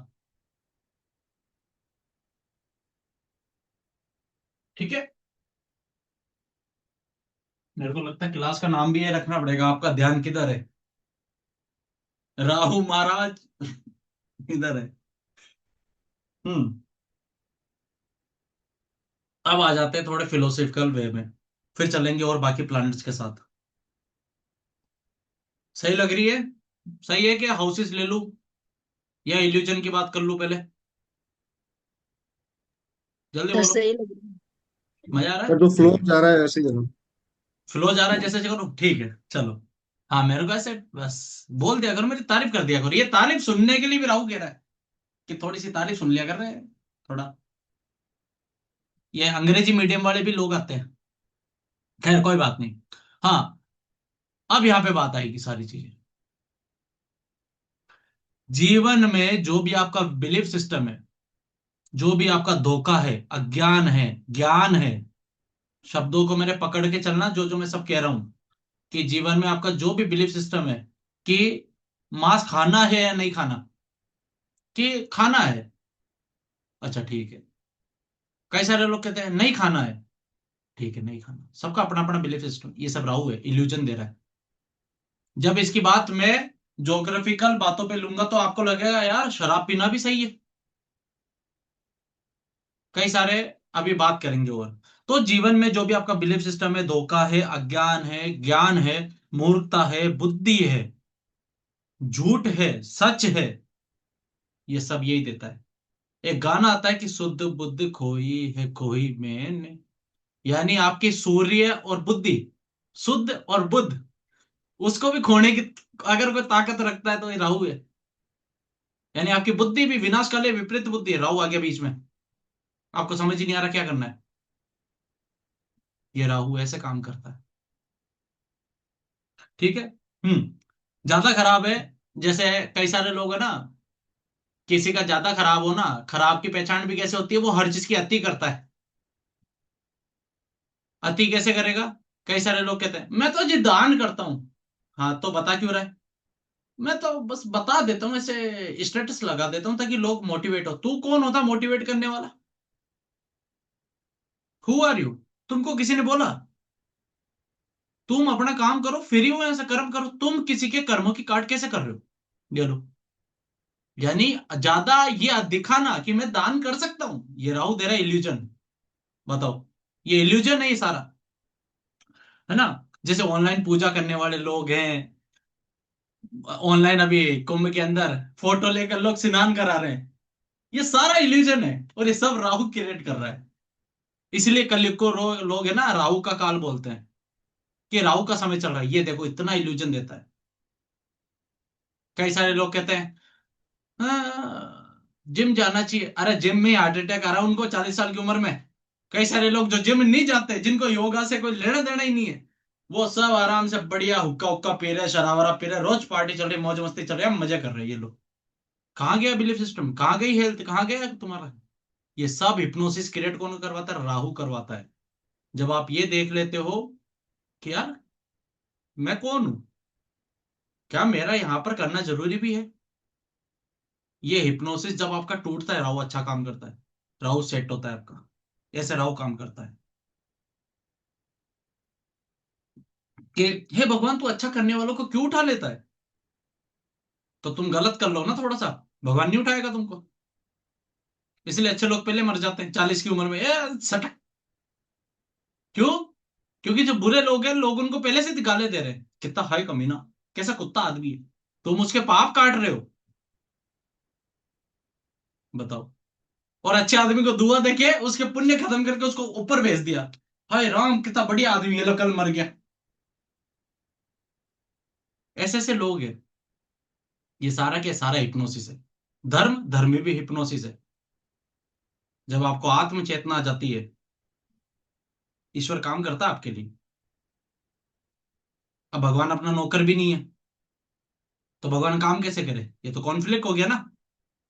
ठीक है, मेरे को लगता है क्लास का नाम भी ये रखना पड़ेगा, आपका ध्यान किधर है, राहु महाराज इधर है। हम्म। अब आ जाते हैं थोड़े फिलोसफिकल वे में, फिर चलेंगे और बाकी प्लैनेट्स के साथ। सही लग रही है? सही है क्या, हाउसेस ले लूं या इल्यूजन की बात कर लूं पहले? जल्दी सर बोलो। सही लग रहा है। मजा आ रहा पर है? जो फ्लो जा रहा है ऐसे ही करो। फ्लो जा रहा है जैसे करो, ठीक है चलो। हाँ मेरे को ऐसे बस बोल दिया करो, मेरी तारीफ कर दिया करो, ये तारीफ सुनने के लिए भी राहु कह रहा है कि थोड़ी सी तारीफ सुन लिया कर रहे हैं थोड़ा। ये अंग्रेजी मीडियम वाले भी लोग आते हैं, खैर कोई बात नहीं। हाँ, अब यहाँ पे बात आएगी सारी चीजें। जीवन में जो भी आपका बिलीफ सिस्टम है, जो भी आपका धोखा है, अज्ञान है, ज्ञान है, शब्दों को मैंने पकड़ के चलना, जो जो मैं सब कह रहा हूं, कि जीवन में आपका जो भी बिलीफ सिस्टम है कि मांस खाना है या नहीं खाना, कि खाना है, अच्छा ठीक है। कई सारे लोग कहते हैं नहीं खाना है, ठीक है नहीं खाना, सबका अपना अपना बिलीफ सिस्टम, ये सब राहु है, इल्यूजन दे रहा है। जब इसकी बात मैं ज्योग्राफिकल बातों पे लूंगा तो आपको लगेगा यार शराब पीना भी सही है। कई सारे अभी बात करेंगे और। तो जीवन में जो भी आपका बिलीफ सिस्टम है, धोखा है, अज्ञान है, ज्ञान है, मूर्खता है, बुद्धि है, झूठ है, सच है, ये सब यही देता है। एक गाना आता है कि शुद्ध बुद्ध खोई है खोई मैंने, यानी आपकी सूर्य और बुद्धि, शुद्ध और बुद्ध, उसको भी खोने की अगर कोई ताकत रखता है तो ये राहु है। यानी आपकी बुद्धि भी विनाशकाली विपरीत बुद्धि है, राहु आ गया बीच में, आपको समझ ही नहीं आ रहा क्या करना है। ये राहु ऐसे काम करता है, ठीक है। हम्म। ज्यादा खराब है, जैसे कई सारे लोग है ना, किसी का ज्यादा खराब हो ना, खराब की पहचान भी कैसे होती है, वो हर चीज की अति करता है। अति कैसे करेगा? कई सारे लोग कहते हैं मैं तो जी दान करता हूं। हाँ तो बता क्यों रहा है? मैं तो बस बता देता हूँ, ऐसे स्टेटस लगा देता हूँ ताकि लोग मोटिवेट हो। तू कौन होता मोटिवेट करने वाला? Who are you? तुमको किसी ने बोला? तुम अपना काम करो, फ्री हो, ऐसा कर्म करो, तुम किसी के कर्मों की काट कैसे कर रहे हो? ये लो, यानी ज्यादा ये दिखाना कि मैं दान कर सकता हूं, ये राहु दे रहा है इल्यूजन। बताओ, ये इल्यूजन है ये सारा, है ना। जैसे ऑनलाइन पूजा करने वाले लोग हैं, ऑनलाइन अभी कुंभ के अंदर फोटो लेकर लोग स्नान करा रहे हैं, ये सारा इल्यूजन है और ये सब राहु क्रिएट कर रहा है। इसलिए कलयुग को लोग है ना राहु का काल बोलते हैं, कि राहु का समय चल रहा है, ये देखो इतना इल्यूजन देता है। कई सारे लोग कहते हैं जिम जाना चाहिए, अरे जिम में हार्ट अटैक आ रहा है उनको 40 साल की उम्र में। कई सारे लोग जो जिम नहीं जाते, जिनको योगा से कोई लेना देना ही नहीं है, वो सब आराम से बढ़िया हुक्का हुक्का पी रहे, शराब वराब पी रहे, रोज पार्टी चल रही, मौज मस्ती चल रही है, मजे कर रहे हैं ये लोग। कहाँ गया बिलीफ सिस्टम, कहाँ गई हेल्थ, कहाँ गया तुम्हारा? ये सब हिप्नोसिस क्रिएट कौन करवाता है? राहु करवाता है। जब आप ये देख लेते हो कि यार मैं कौन हूं, क्या मेरा यहां पर करना जरूरी भी है, ये हिप्नोसिस जब आपका टूटता है, राहु अच्छा काम करता है, राहु सेट होता है आपका, ऐसे राहु काम करता है कि हे भगवान तू अच्छा करने वालों को क्यों उठा लेता है? तो तुम गलत कर लो ना थोड़ा सा, भगवान नहीं उठाएगा तुमको। इसलिए अच्छे लोग पहले मर जाते हैं 40 की उम्र में, सटक। क्यों? क्योंकि जो बुरे लोग हैं, लोग उनको पहले से गाले दे रहे हैं, कितना हाई कमीना, कैसा कुत्ता आदमी है, तुम उसके पाप काट रहे हो, बताओ। और अच्छे आदमी को दुआ देके उसके पुण्य खत्म करके उसको ऊपर भेज दिया, हाय राम कितना बढ़िया आदमी है, लो कल मर गया। ऐसे ऐसे लोग हैं। ये सारा के सारा हिप्नोसिस है। धर्म धर्म में भी हिप्नोसिस है। जब आपको आत्म चेतना आ जाती है, ईश्वर काम करता है आपके लिए। अब भगवान अपना नौकर भी नहीं है, तो भगवान काम कैसे करे? ये तो कॉन्फ्लिक्ट हो गया ना,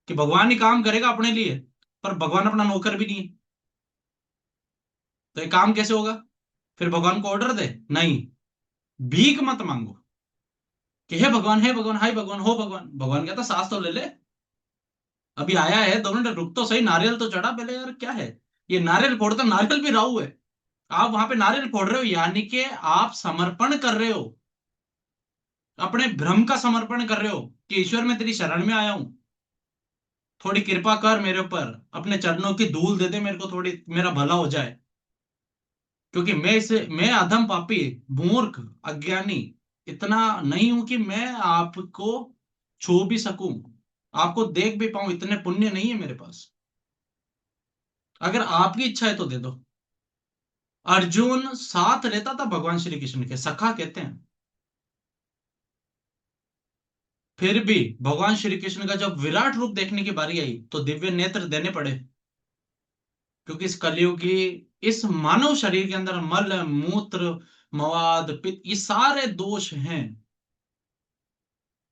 कि भगवान ही काम करेगा अपने लिए, पर भगवान अपना नौकर भी नहीं है, तो ये काम कैसे होगा? फिर भगवान को ऑर्डर दे? नहीं, भीख मत मांगो कि हे भगवान, हे भगवान, हाय भगवान, हो भगवान। भगवान कहता सांस तो ले ले, अभी आया है, 2 मिनट रुक तो सही, नारियल तो चढ़ा पहले यार, क्या है? ये नारियल फोड़ता, नारियल भी राहु है। आप वहां पे नारियल फोड़ रहे हो, यानी कि आप समर्पण कर रहे हो, अपने भ्रम का समर्पण कर रहे हो कि ईश्वर मैं तेरी शरण में आया हूं, थोड़ी कृपा कर मेरे ऊपर, अपने चरणों की धूल दे दे मेरे को, थोड़ी मेरा भला हो जाए। क्योंकि मैं अधम पापी, मूर्ख, अज्ञानी इतना नहीं हूं कि मैं आपको छू भी सकूं, आपको देख भी पाऊं, इतने पुण्य नहीं है मेरे पास। अगर आपकी इच्छा है तो दे दो। अर्जुन साथ लेता था भगवान श्री कृष्ण के, सखा कहते हैं। फिर भी भगवान श्री कृष्ण का जब विराट रूप देखने की बारी आई तो दिव्य नेत्र देने पड़े, क्योंकि इस कलयुग की, इस मानव शरीर के अंदर मल मूत्र मवाद पित्त ये सारे दोष हैं।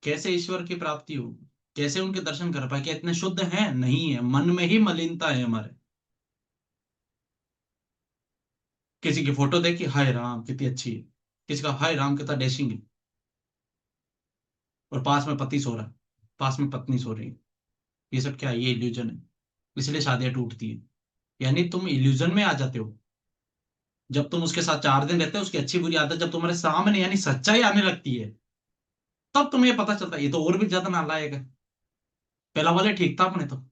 कैसे ईश्वर की प्राप्ति हो, कैसे उनके दर्शन कर पाए? क्या इतने शुद्ध हैं? नहीं है, मन में ही मलिनता है हमारे। किसी की फोटो देखी, हाय राम कितनी अच्छी है, किसी का हाय राम कितना डैशिंग है, और पास में पति सो रहा है, पास में पत्नी सो रही है। ये सब क्या है? ये इल्यूजन है, इसलिए शादियां टूटती है। यानी तुम इल्यूजन में आ जाते हो। जब तुम उसके साथ 4 दिन रहते हो, उसकी अच्छी बुरी आदत जब तुम्हारे सामने यानी सच्चाई आने लगती है, तब तुम्हें पता चलता है ये तो और भी ज्यादा नालायक है, पहला वाले ठीक था अपने तो।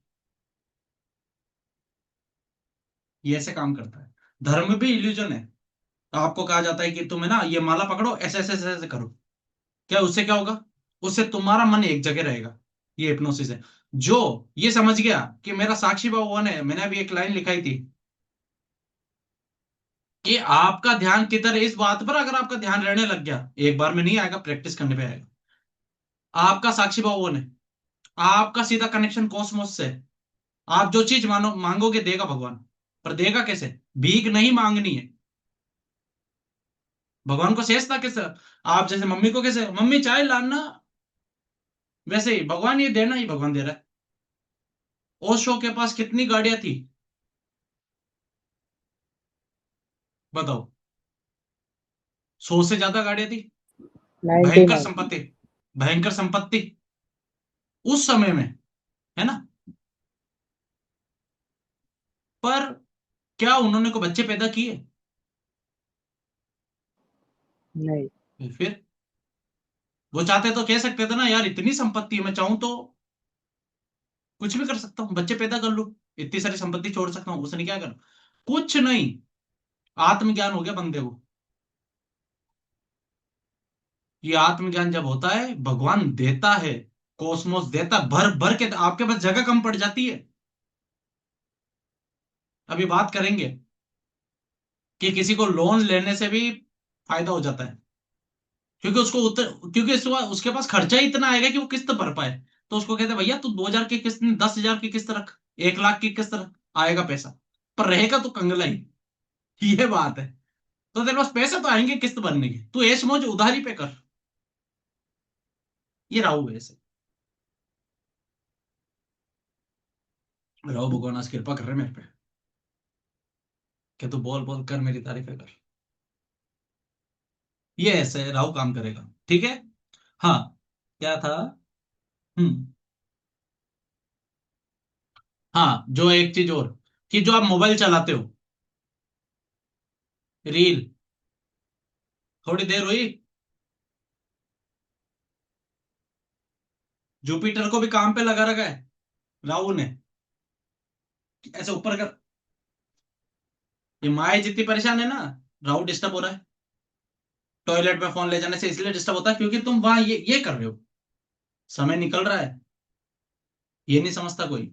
ये ऐसे काम करता है। धर्म भी इल्यूजन है। आपको कहा जाता है कि तुम्हें ना ये माला पकड़ो, ऐसे ऐसे ऐसे ऐसे करो। क्या उससे क्या होगा? उससे तुम्हारा मन एक जगह रहेगा। ये हिप्नोसिस है। जो ये समझ गया कि मेरा साक्षी भगवान है, मैंने अभी एक लाइन लिखाई थी कि आपका ध्यान किधर है, इस बात पर अगर आपका ध्यान रहने लग गया, एक बार में नहीं आएगा, प्रैक्टिस करने पे आएगा। आपका साक्षी भगवान है, आपका सीधा कनेक्शन कॉस्मोस से है। आप जो चीज मानो मांगोगे देगा भगवान। पर देगा कैसे? भीख नहीं मांगनी है। भगवान को शेष था कैसे? आप जैसे मम्मी को कैसे, मम्मी चाय लाना, वैसे ही भगवान ये देना ही भगवान दे रहा है। ओशो के पास कितनी गाड़ियां थी बताओ? 100 से ज्यादा गाड़ियां थी। नाइनटी भयंकर नाइन संपत्ति, भयंकर संपत्ति उस समय में, है ना? पर क्या उन्होंने को बच्चे पैदा किए? नहीं। फिर वो चाहते तो कह सकते थे ना, यार इतनी संपत्ति है, मैं चाहूं तो कुछ भी कर सकता हूँ, बच्चे पैदा कर लूं, इतनी सारी संपत्ति छोड़ सकता हूँ। उसने क्या करा? कुछ नहीं। आत्मज्ञान हो गया बंदे को। ये आत्मज्ञान जब होता है, भगवान देता है, कॉस्मोस देता, भर भर के आपके पास जगह कम पड़ जाती है। अभी बात करेंगे कि किसी को लोन लेने से भी फायदा हो जाता है, क्योंकि क्योंकि उसके पास खर्चा ही इतना आएगा कि वो किस्त भर पाए। तो उसको कहते हैं भैया तू 2,000 की किस्त नहीं, 10,000 की किस्त रख, 1 लाख की किस्त रख, आएगा पैसा। पर रहेगा तो कंगला ही। ये बात है। तो तेरे पास पैसे तो आएंगे किस्त भरने के, तू ऐश मौज उधारी पे कर। ये राहु है ऐसे। राहु भगवान आज कृपा कर रहे हैं मेरे पे, कि तू बोल बोल कर मेरी तारीफें कर। ये ऐसे राहु काम करेगा, ठीक है। हाँ, क्या था? हम्म। हाँ, जो एक चीज और, कि जो आप मोबाइल चलाते हो, रील, थोड़ी देर हुई, जुपिटर को भी काम पे लगा रखा है राहु ने। ऐसे ऊपर कर, ये माया जितनी परेशान है ना, राहु डिस्टर्ब हो रहा है। टॉयलेट में फोन ले जाने से इसलिए डिस्टर्ब होता है क्योंकि तुम वहां ये कर रहे हो, समय निकल रहा है, ये नहीं समझता कोई।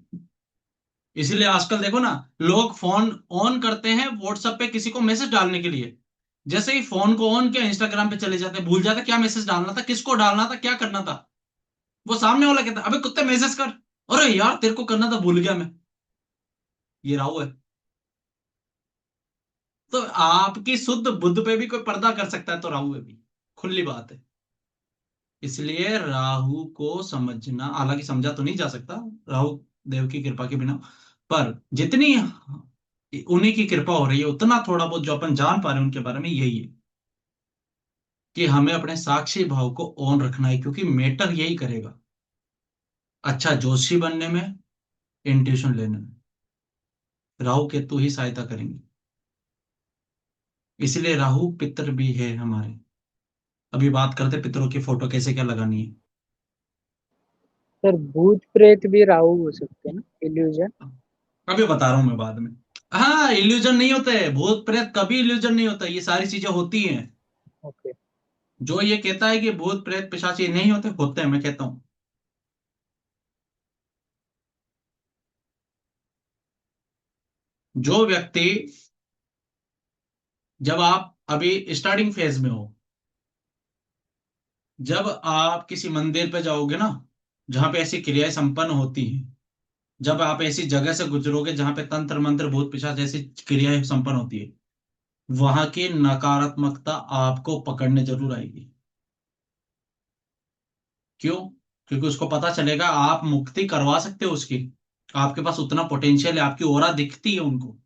इसीलिए आजकल देखो ना, लोग फोन ऑन करते हैं व्हाट्सएप पे किसी को मैसेज डालने के लिए, जैसे ही फोन को ऑन किया इंस्टाग्राम पे चले जाते हैं, भूल जाते हैं क्या मैसेज डालना था, किसको डालना था, क्या करना था। वो सामने वाला कहता है अबे कुत्ते मैसेज कर, अरे यार तेरे को करना था भूल गया मैं। ये राहु है। तो आपकी शुद्ध बुद्ध पे भी कोई पर्दा कर सकता है तो राहु है भी, खुली बात है। इसलिए राहु को समझना, हालांकि समझा तो नहीं जा सकता राहु देव की कृपा के बिना, पर जितनी उन्हीं की कृपा हो रही है, उतना थोड़ा बहुत जो अपन जान पा रहे हैं उनके बारे में, यही है कि हमें अपने साक्षी भाव को ऑन रखना है, क्योंकि मैटर यही करेगा अच्छा ज्योतिषी बनने में, इंट्यूशन लेने में। राहु केतु ही सहायता करेंगे। इसलिए राहु पितर भी है हमारे। अभी बात करते पितरों की फोटो कैसे क्या लगानी है। सर भूत प्रेत भी राहु हो सकते हैं ना, इल्यूजन। अभी बता रहा हूं मैं बाद में। हाँ, इल्यूजन नहीं होते, भूत प्रेत कभी इल्यूजन नहीं होता, ये सारी चीजें होती हैं। ओके। जो ये कहता है कि भूत प्रेत पिशाच ये नहीं होते, होते हैं, मैं कहता हूँ। जो व्यक्ति, जब आप अभी स्टार्टिंग फेज में हो, जब आप किसी मंदिर पे जाओगे ना, जहां पे ऐसी क्रियाएं संपन्न होती हैं, जब आप ऐसी जगह से गुजरोगे जहां पे तंत्र मंत्र भूत पिशाच ऐसी क्रियाएं संपन्न होती है, वहां की नकारात्मकता आपको पकड़ने जरूर आएगी। क्यों? क्योंकि उसको पता चलेगा आप मुक्ति करवा सकते हो उसकी। आपके पास उतना पोटेंशियल है, आपकी ओरा दिखती है उनको।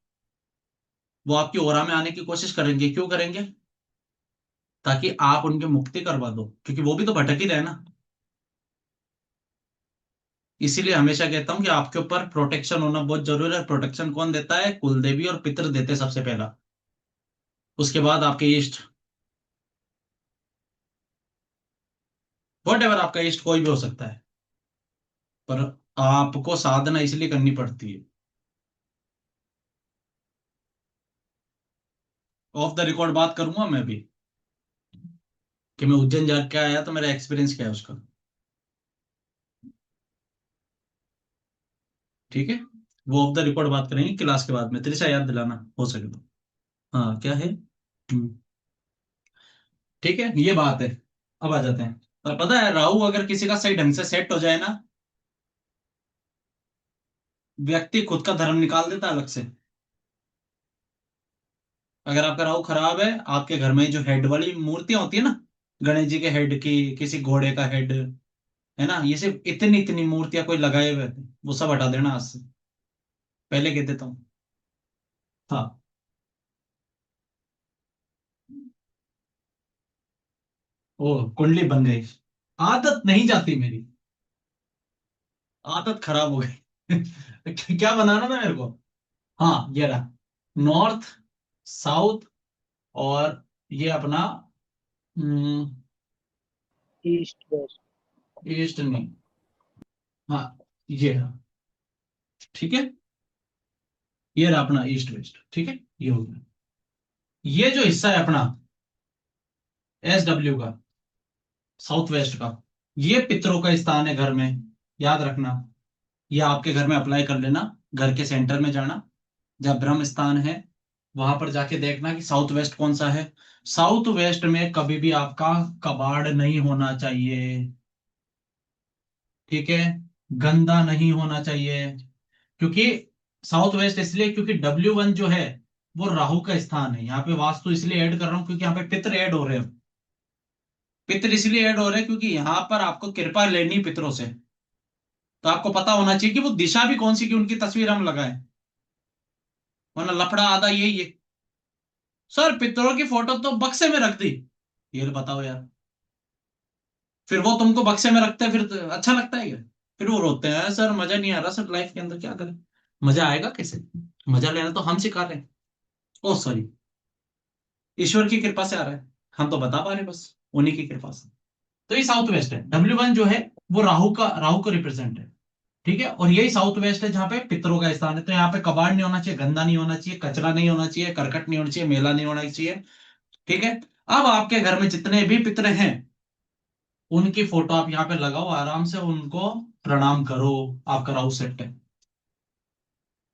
वो आपकी ओरा में आने की कोशिश करेंगे। क्यों करेंगे? ताकि आप उनकी मुक्ति करवा दो, क्योंकि वो भी तो भटक ही रहे ना। इसीलिए हमेशा कहता हूं कि आपके ऊपर प्रोटेक्शन होना बहुत जरूरी है। प्रोटेक्शन कौन देता है? कुलदेवी और पितृ देते हैं सबसे पहला। उसके बाद आपके इष्ट। वट एवर, आपका इष्ट कोई भी हो सकता है, पर आपको साधना इसलिए करनी पड़ती है। ऑफ द रिकॉर्ड बात करूंगा मैं भी, कि मैं उज्जैन जाके आया तो मेरा एक्सपीरियंस क्या है उसका। ठीक है, वो ऑफ द रिकॉर्ड बात करेंगे क्लास के बाद में। त्रिशा याद दिलाना हो सके तो। हाँ, क्या है? ठीक है, ये बात है। अब आ जाते हैं। पर पता है, राहु अगर किसी का सही ढंग से सेट हो जाए ना, व्यक्ति खुद का धर्म निकाल देता है अलग से। अगर आपका राहु खराब है, आपके घर में जो हेड वाली मूर्तियां होती है ना, गणेश जी के हेड की, किसी घोड़े का हेड, है ना, ये सिर्फ इतनी इतनी मूर्तियां कोई लगाए हुए थे, वो सब हटा देना आज से। पहले कह देता हूँ। हाँ। ओ, कुंडली बन गई। आदत नहीं जाती मेरी, आदत खराब हो गई। क्या बनाना था मेरे को? हाँ, ये रहा। नॉर्थ, साउथ, और ये अपना ईस्ट वेस्ट। ईस्ट नहीं। हाँ, ये रहा। ठीक है, ये रहा अपना ईस्ट वेस्ट। ठीक है, ये हो गया। ये जो हिस्सा है अपना SW का, साउथ वेस्ट का, ये पितरों का स्थान है घर में। याद रखना, ये आपके घर में अप्लाई कर लेना। घर के सेंटर में जाना, जहाँ ब्रह्म स्थान है, वहां पर जाके देखना कि साउथ वेस्ट कौन सा है। साउथ वेस्ट में कभी भी आपका कबाड़ नहीं होना चाहिए। ठीक है, गंदा नहीं होना चाहिए। क्योंकि साउथ वेस्ट इसलिए क्योंकि W1 जो है वो राहु का स्थान है। यहाँ पे वास्तु इसलिए ऐड कर रहा हूँ क्योंकि यहाँ पे पितर ऐड हो रहे हैं। पितर इसलिए ऐड हो रहे हैं क्योंकि यहाँ पर आपको कृपा लेनी पितरों से। तो आपको पता होना चाहिए कि वो दिशा भी कौन सी, की उनकी तस्वीर हम लगाएं, वरना लफड़ा आधा यही है। सर पितरों की फोटो तो बक्से में रख दी। ये बताओ यार, फिर वो तुमको बक्से में रखते हैं, फिर तो अच्छा लगता है क्या? फिर वो रोते हैं, सर मजा नहीं आ रहा सर लाइफ के अंदर, क्या करें? मजा आएगा कैसे? मजा लेना तो हम सिखा रहे हैं। ओ सॉरी, ईश्वर की कृपा से आ रहा है। हम तो बता पा रहे हैं बस, उन्हीं की कृपा से। तो ये साउथ वेस्ट है। W1 जो है वो राहु को रिप्रेजेंट है। ठीक है, और यही साउथ वेस्ट है जहाँ पे पितरों का स्थान है। तो यहाँ पे कबाड़ नहीं होना चाहिए, गंदा नहीं होना चाहिए, कचरा नहीं होना चाहिए, करकट नहीं होना चाहिए, मेला नहीं होना चाहिए। ठीक है। अब आपके घर में जितने भी पितर हैं, उनकी फोटो आप यहाँ पे लगाओ, आराम से उनको प्रणाम करो। आपका राहु सेट है।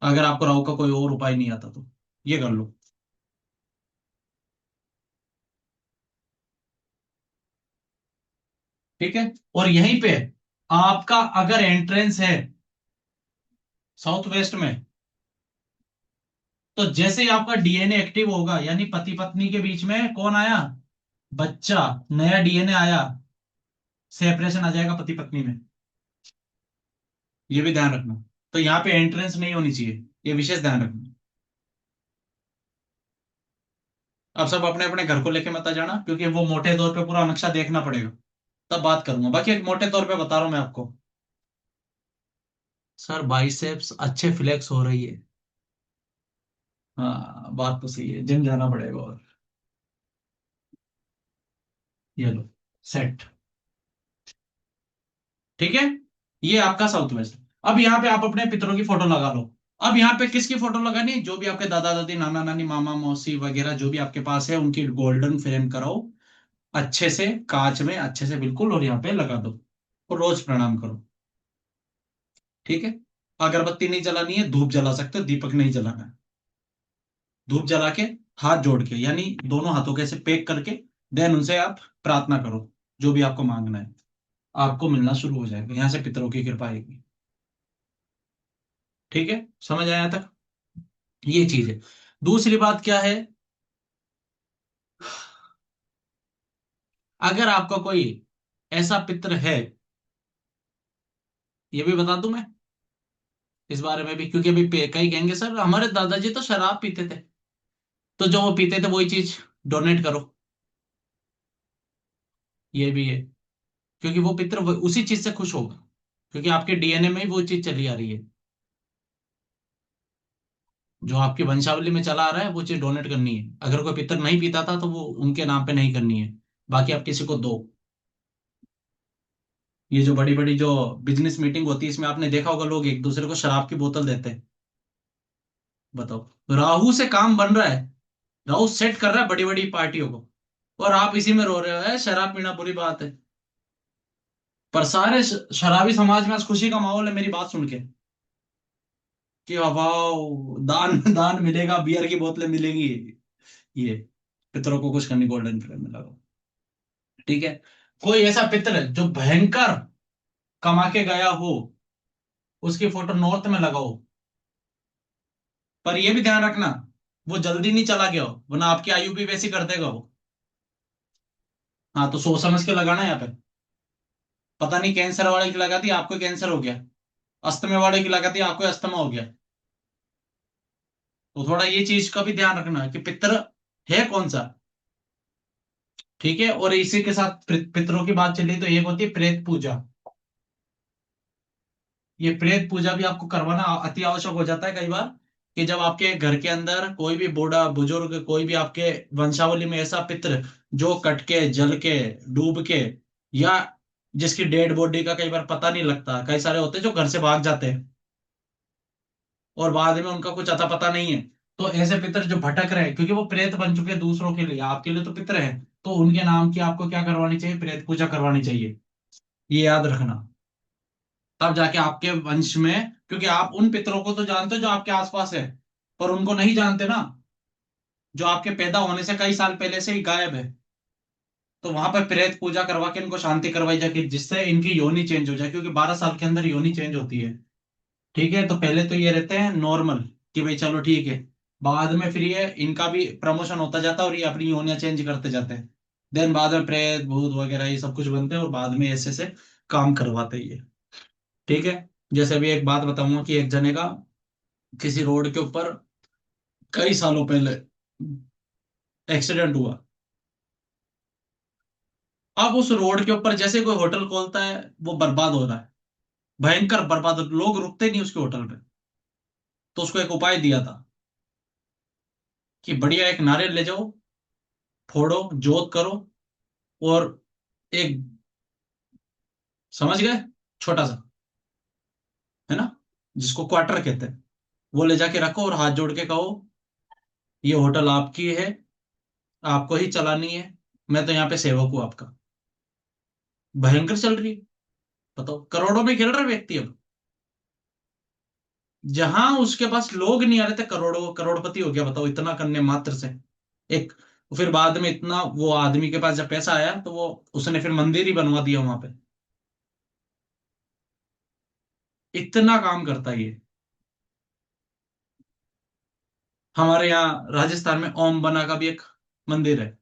अगर आपको राहु का कोई और उपाय नहीं आता तो ये कर लो। ठीक है, और यहीं पे आपका अगर एंट्रेंस है साउथ वेस्ट में, तो जैसे ही आपका DNA एक्टिव होगा, यानी पति पत्नी के बीच में कौन आया? बच्चा, नया DNA आया, सेपरेशन आ जाएगा पति पत्नी में। ये भी ध्यान रखना। तो यहाँ पे एंट्रेंस नहीं होनी चाहिए, ये विशेष ध्यान रखना। अब सब अपने अपने घर को लेके मत आ जाना, क्योंकि वो मोटे तौर पे पूरा नक्शा देखना पड़ेगा, तब बात करूंगा। बाकी एक मोटे तौर पे बता रहा हूं मैं आपको। सर बाइसेप्स अच्छे फ्लेक्स हो रही है। हाँ, बात तो सही है, जिम जाना पड़ेगा और ये लो, सेट। ठीक है, ये आपका साउथ वेस्ट। अब यहाँ पे आप अपने पितरों की फोटो लगा लो। अब यहाँ पे किसकी फोटो लगानी है? जो भी आपके दादा दादी, नाना नानी, मामा मौसी वगैरह जो भी आपके पास है, उनकी गोल्डन फ्रेम कराओ अच्छे से, कांच में अच्छे से बिल्कुल, और यहाँ पे लगा दो और रोज प्रणाम करो। ठीक है, अगरबत्ती नहीं जलानी है, धूप जला सकते हो, दीपक नहीं जलाना है। धूप जला के, हाथ जोड़ के, यानी दोनों हाथों के ऐसे पेक करके, देन उनसे आप प्रार्थना करो, जो भी आपको मांगना है आपको मिलना शुरू हो जाएगा, यहाँ से पितरों की कृपा आएगी। ठीक है, समझ आया तक? ये चीज है। दूसरी बात क्या है, अगर आपका कोई ऐसा पितर है, ये भी बता दूं मैं इस बारे में भी, क्योंकि अभी कई कहेंगे सर हमारे दादाजी तो शराब पीते थे, तो जो वो पीते थे वही चीज डोनेट करो। ये भी है, क्योंकि वो पितर उसी चीज से खुश होगा, क्योंकि आपके डीएनए में ही वो चीज चली आ रही है। जो आपकी वंशावली में चला आ रहा है वो चीज डोनेट करनी है। अगर कोई पितर नहीं पीता था तो वो उनके नाम पे नहीं करनी है, बाकी आप किसी को दो। ये जो बड़ी बड़ी जो बिजनेस मीटिंग होती है, इसमें आपने देखा होगा लोग एक दूसरे को शराब की बोतल देते हैं। बताओ, राहु से काम बन रहा है, राहु सेट कर रहा है बड़ी बड़ी पार्टियों को, और आप इसी में रो रहे हो, "है, शराब पीना बुरी बात है"। पर सारे शराबी समाज में आज खुशी का माहौल है मेरी बात सुन के, कि वाह, दान दान मिलेगा, बियर की बोतलें मिलेंगी। ये पितरों को कुछ करनी, गोल्डन फ्लेम में लगाओ। ठीक है, कोई ऐसा पितर जो भयंकर कमा के गया हो, उसकी फोटो नॉर्थ में लगाओ। पर ये भी ध्यान रखना, वो जल्दी नहीं चला गया हो, वरना आपकी आयु भी वैसी कर देगा वो। हाँ, तो सोच समझ के लगाना यहाँ पे। पता नहीं, कैंसर वाले की लगा दी, आपको कैंसर हो गया। अस्थमा वाले की लगा दी, आपको अस्थमा हो गया। तो थोड़ा ये चीज का भी ध्यान रखना कि पितर है कौन सा। ठीक है, और इसी के साथ पितरों की बात चली तो एक होती है प्रेत पूजा। ये प्रेत पूजा भी आपको करवाना अति आवश्यक हो जाता है कई बार, कि जब आपके घर के अंदर कोई भी बूढ़ा बुजुर्ग, कोई भी आपके वंशावली में ऐसा पितर जो कट के, जल के, डूब के, या जिसकी डेड बॉडी का कई बार पता नहीं लगता, कई सारे होते हैं जो घर से भाग जाते हैं और बाद में उनका कुछ अता पता नहीं है। तो ऐसे पितर जो भटक रहे हैं, क्योंकि वो प्रेत बन चुके हैं दूसरों के लिए, आपके लिए तो पितर है, तो उनके नाम की आपको क्या करवानी चाहिए? प्रेत पूजा करवानी चाहिए। ये याद रखना, तब जाके आपके वंश में, क्योंकि आप उन पितरों को तो जानते हो जो आपके आसपास है, पर उनको नहीं जानते ना, जो आपके पैदा होने से कई साल पहले से ही गायब है। तो वहां पर प्रेत पूजा करवा के इनको शांति करवाई जाए, जिससे इनकी योनि चेंज हो जाए, क्योंकि 12 साल के अंदर योनि चेंज होती है। ठीक है, तो पहले तो ये रहते हैं नॉर्मल, कि भाई चलो ठीक है। बाद में फिर ये इनका भी प्रमोशन होता जाता है और ये अपनी योनियां चेंज करते जाते हैं। देन बाद में प्रेत भूत वगैरह ये सब कुछ बनते हैं और बाद में ऐसे से काम करवाते ही है। ठीक है, जैसे अभी एक बात बताऊंगा कि एक जने का किसी रोड के ऊपर कई सालों पहले एक्सीडेंट हुआ। अब उस रोड के ऊपर जैसे कोई होटल खोलता है, वो बर्बाद हो रहा है, भयंकर बर्बाद, लोग रुकते नहीं उसके होटल पे। तो उसको एक उपाय दिया था कि बढ़िया एक नारियल ले जाओ, फोड़ो, जोत करो, और एक, समझ गए, छोटा सा, है ना, जिसको क्वार्टर कहते हैं, वो ले जाके रखो और हाथ जोड़ के कहो, ये होटल आपकी है, आपको ही चलानी है, मैं तो यहाँ पे सेवक हूँ आपका। भयंकर चल रही है। बताओ, करोड़ों में खेल रहा व्यक्ति अब। जहां उसके पास लोग नहीं आ रहे थे, करोड़ों करोड़पति हो गया, बताओ, इतना करने मात्र से। एक, फिर बाद में इतना वो आदमी के पास जब पैसा आया तो वो उसने फिर मंदिर ही बनवा दिया वहां पे। इतना काम करता है ये। हमारे यहाँ राजस्थान में ओम बना का भी एक मंदिर है,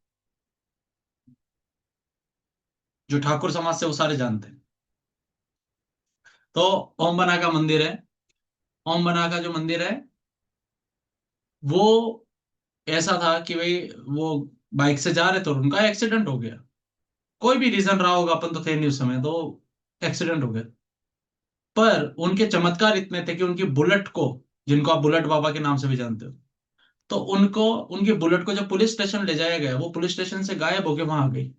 जो ठाकुर समाज से वो सारे जानते हैं। तो ओम बना का मंदिर है, ओम बना का जो मंदिर है, वो ऐसा था कि भाई वो बाइक से जा रहे थे और उनका एक्सीडेंट हो गया। कोई भी रीजन रहा होगा, अपन तो थे नहीं उस समय, तो एक्सीडेंट हो गया। पर उनके चमत्कार इतने थे कि उनकी बुलेट को, जिनको आप बुलेट बाबा के नाम से भी जानते हो, तो उनको, उनकी बुलेट को जब पुलिस स्टेशन ले जाया गया, वो पुलिस स्टेशन से गायब होके वहां आ गई।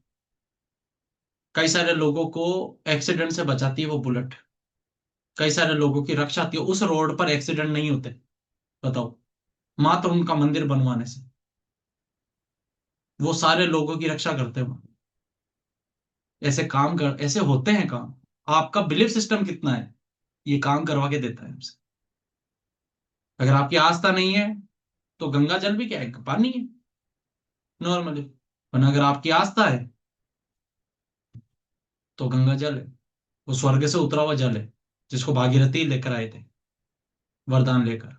कई सारे लोगों को एक्सीडेंट से बचाती है वो बुलेट। कई सारे लोगों की रक्षा आती है, उस रोड पर एक्सीडेंट नहीं होते। बताओ, मात्र उनका मंदिर बनवाने से वो सारे लोगों की रक्षा करते हो। ऐसे काम कर, ऐसे होते हैं काम। आपका बिलीफ सिस्टम कितना है, ये काम करवा के देता है हमसे। अगर आपकी आस्था नहीं है तो गंगा जल भी क्या है, पानी है नॉर्मली। वरना अगर आपकी आस्था है तो गंगा जल है, वो स्वर्ग से उतरा हुआ जल है, जिसको भागीरथी लेकर आए थे वरदान लेकर।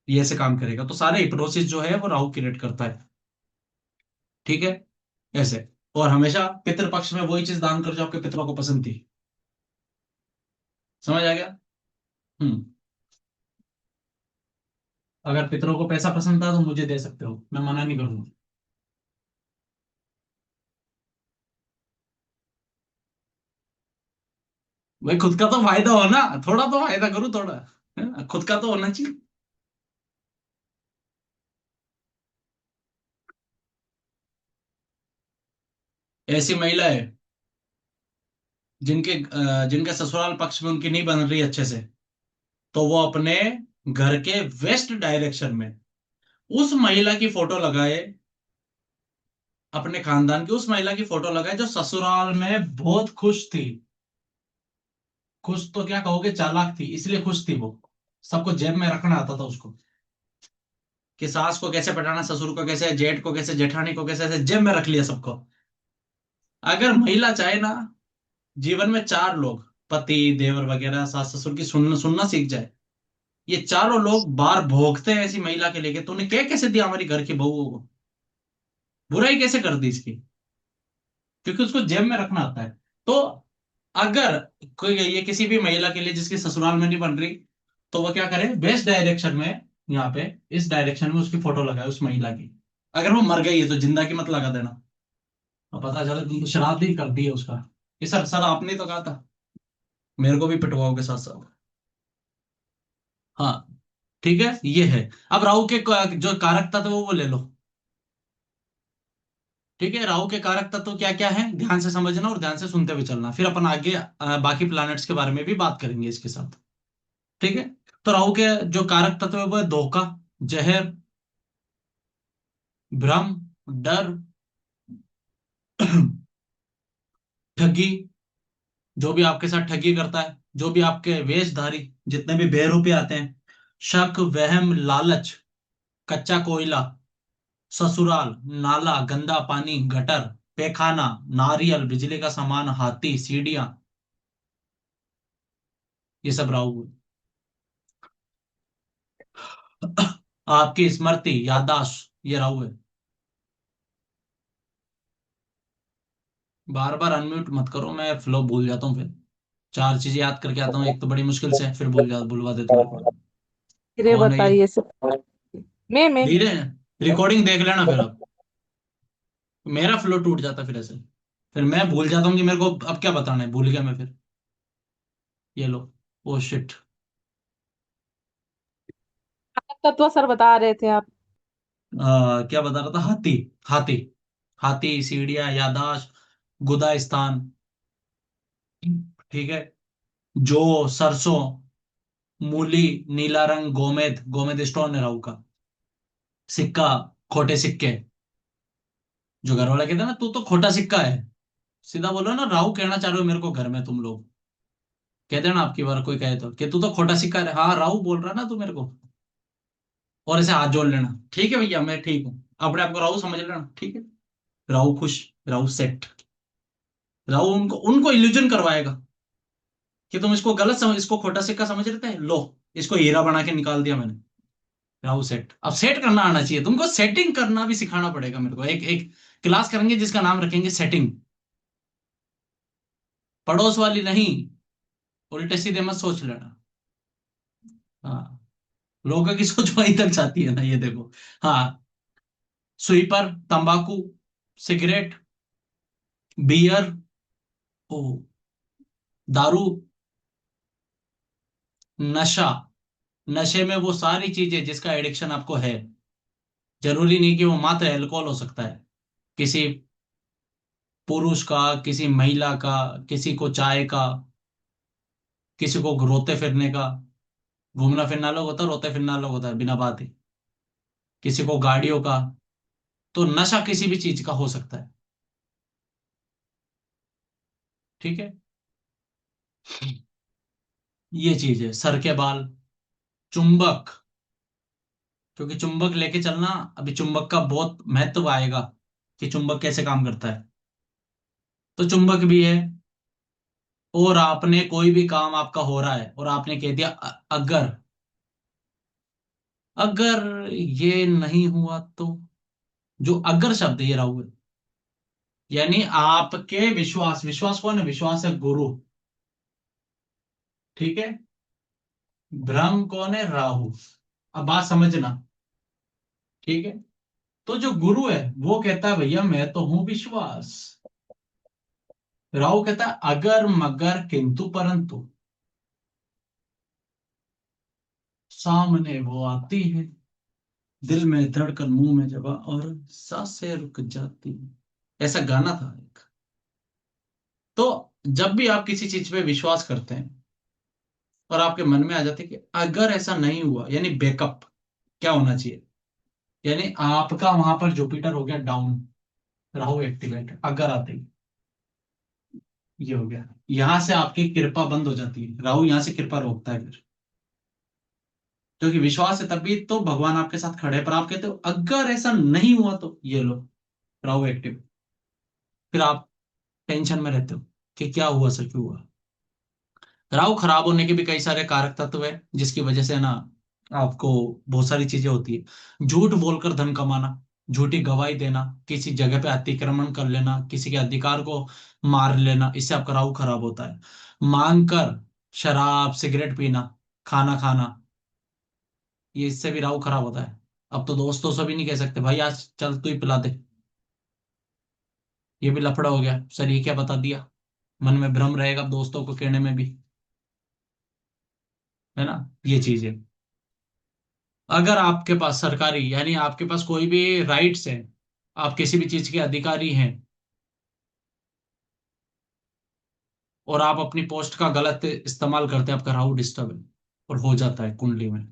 ये ऐसे काम करेगा। तो सारे हिप्नोसिस जो है वो राहु क्रिएट करता है। ठीक है, ऐसे। और हमेशा पितृपक्ष में वही चीज दान कर जो आपके पितरों को पसंद थी। समझ आ गया? हम्म। अगर पितरों को पैसा पसंद था तो मुझे दे सकते हो, मैं मना नहीं करूंगा। भाई खुद का तो फायदा हो ना, थोड़ा तो फायदा करूँ थोड़ा, है ना? खुद का तो होना चाहिए। ऐसी महिला है जिनके ससुराल पक्ष में उनकी नहीं बन रही अच्छे से, तो वो अपने घर के वेस्ट डायरेक्शन में उस महिला की फोटो लगाए, अपने खानदान की उस महिला की फोटो लगाए जो ससुराल में बहुत खुश थी। खुश तो क्या कहोगे, चालाक थी, इसलिए खुश थी वो। सबको जेब में रखना आता था उसको, कि सास को कैसे पटाना, ससुर को कैसे, जेठ को कैसे, जेठानी को कैसे, ऐसे जेब में रख लिया सबको। अगर महिला चाहे ना, जीवन में चार लोग, पति देवर वगैरह, सास ससुर की सुनना सुनना सीख जाए। ये चारों लोग बार भोगते हैं ऐसी महिला के लेके, तूने क्या कैसे दिया हमारी घर की बहुओं को, बुराई कैसे कर दी इसकी, क्योंकि उसको जेब में रखना आता है। तो अगर कोई ये किसी भी महिला के लिए जिसकी ससुराल में नहीं बन रही, तो वो क्या करे, वेस्ट डायरेक्शन में, यहाँ पे इस डायरेक्शन में उसकी फोटो लगाए उस महिला की। अगर वो मर गई है तो जिंदा की मत लगा देना, और पता चले तुमको श्राद्ध ही कर दिया उसका, कि सर सर आपने ही तो कहा था, मेरे को भी पिटवाओगे साथ साथ। हाँ, ठीक है, ये है। अब राहु के जो कारक तत्व है वो ले लो। ठीक है, राहु के कारक तत्व क्या क्या है, ध्यान से समझना और ध्यान से सुनते हुए चलना, फिर अपन आगे बाकी प्लैनेट्स के बारे में भी बात करेंगे इसके साथ। ठीक है। तो राहु के जो कारक तत्व है वो है धोखा, जहर, भ्रम, डर, ठगी। जो भी आपके साथ ठगी करता है, जो भी आपके वेशधारी, जितने भी बेरूपे आते हैं, शक, वहम, लालच, कच्चा कोयला, ससुराल, नाला, गंदा पानी, गटर, पैखाना, नारियल, बिजली का सामान, हाथी, सीढ़ियां, ये सब राहु है। आपकी स्मृति, याददाश्त, ये राहु है। बार बार अनम्यूट मत करो, मैं फ्लो भूल जाता हूँ फिर। चार चीजें याद करके आता हूँ, एक तो बड़ी मुश्किल से, फिर भूलवा देते हो एक बार। धीरे कौन है ये? बताइए सर। मैं धीरे। रिकॉर्डिंग देख लेना फिर अब। मेरा फ्लो टूट जाता फिर ऐसे, फिर मैं भूल जाता हूँ कि मेरे को अब क्या बताना है, भूल गया मैं फिर। ये लो। Oh shit. तत्व सर बता रहे थे आप। क्या बता रहा था, हाथी। हाथी, हाथी, सीढ़ियां, यादाश्त, गुदा स्थान। ठीक है। जो, सरसों, मूली, नीला रंग, गोमेद, गोमेद स्टोन है राहु का। सिक्का, खोटे सिक्के। जो घर वाले कहते हैं ना तू तो खोटा सिक्का है, सीधा बोलो ना, राहु कहना चाह रहे हो मेरे को घर में तुम लोग, कहते हैं ना आपकी बार कोई कहे तो कि तू तो खोटा सिक्का है, हाँ राहु बोल रहा ना तू मेरे को। और ऐसे हाथ जोड़ लेना, ठीक है भैया मैं ठीक हूँ, अपने आप को राहु समझ लेना, ठीक है। राहु खुश, राहु सेट। राहु उनको उनको इल्यूजन करवाएगा कि तुम इसको गलत समझ, इसको खोटा सिक्का समझ रहे थे, लो इसको हीरा बना के निकाल दिया मैंने। राहु सेट। अब सेट करना आना चाहिए तुमको, सेटिंग करना भी सिखाना पड़ेगा मेरे को। एक एक क्लास करेंगे जिसका नाम रखेंगे सेटिंग। पड़ोस वाली नहीं, उल्टे सीधे मत सोच लेना। हाँ, लोगों की सोच वहीं तक जाती है ना, ये देखो। हाँ, स्वीपर, तंबाकू, सिगरेट, बियर, ओ, दारू, नशा। नशे में वो सारी चीजें जिसका एडिक्शन आपको है, जरूरी नहीं कि वो मात्र अल्कोहल हो सकता है, किसी पुरुष का, किसी महिला का, किसी को चाय का, किसी को रोते फिरने का। घूमना फिरना अलग होता है, रोते फिरना अलग होता है, बिना बात ही। किसी को गाड़ियों का। तो नशा किसी भी चीज का हो सकता है। ठीक है। ये चीज है सर के बाल। चुंबक, क्योंकि चुंबक लेके चलना, अभी चुंबक का बहुत महत्व आएगा कि चुंबक कैसे काम करता है। तो चुंबक भी है। और आपने कोई भी काम आपका हो रहा है और आपने कह दिया अगर, अगर ये नहीं हुआ तो। जो अगर शब्द है ये राहु है। यानी आपके विश्वास, विश्वास कौन है? विश्वास है गुरु। ठीक है। भ्रम कौन है? राहु। अब बात समझना। ठीक है। तो जो गुरु है वो कहता है भैया मैं तो हूं विश्वास। राहु कहता है अगर मगर किंतु परंतु। सामने वो आती है, दिल में धड़कन मुंह में जबा और सांसें रुक जाती है। ऐसा गाना था एक। तो जब भी आप किसी चीज पे विश्वास करते हैं और आपके मन में आ जाते हैं कि अगर ऐसा नहीं हुआ, यानी बैकअप क्या होना चाहिए। यानी आपका वहां पर जुपिटर हो गया डाउन, राहु एक्टिवेट अगर आते ही। ये हो गया। यहां से आपकी कृपा बंद हो जाती है, राहु यहां से कृपा रोकता है फिर। क्योंकि विश्वास है तभी तो भगवान आपके साथ खड़े हैं। पर आप कहते हो अगर ऐसा नहीं हुआ तो, ये लो राहु एक्टिव। फिर आप टेंशन में रहते हो कि क्या हुआ सर, क्यों हुआ। राहु खराब होने के भी कई सारे कारक तत्व है जिसकी वजह से ना आपको बहुत सारी चीजें होती है। झूठ बोलकर धन कमाना, झूठी गवाही देना, किसी जगह पे अतिक्रमण कर लेना, किसी के अधिकार को मार लेना, इससे आपका राहु खराब होता है। मांग कर शराब सिगरेट पीना, खाना खाना, ये इससे भी राहु खराब होता है। अब तो दोस्तों से भी नहीं कह सकते भाई आज चल तू ही पिला दे। ये भी लफड़ा हो गया, सर ये क्या बता दिया। मन में भ्रम रहेगा दोस्तों को कहने में भी, है ना। ये चीज है। अगर आपके पास सरकारी, यानी आपके पास कोई भी राइट्स है, आप किसी भी चीज के अधिकारी हैं और आप अपनी पोस्ट का गलत इस्तेमाल करते हैं, आपका राहु डिस्टर्ब है और हो जाता है कुंडली में।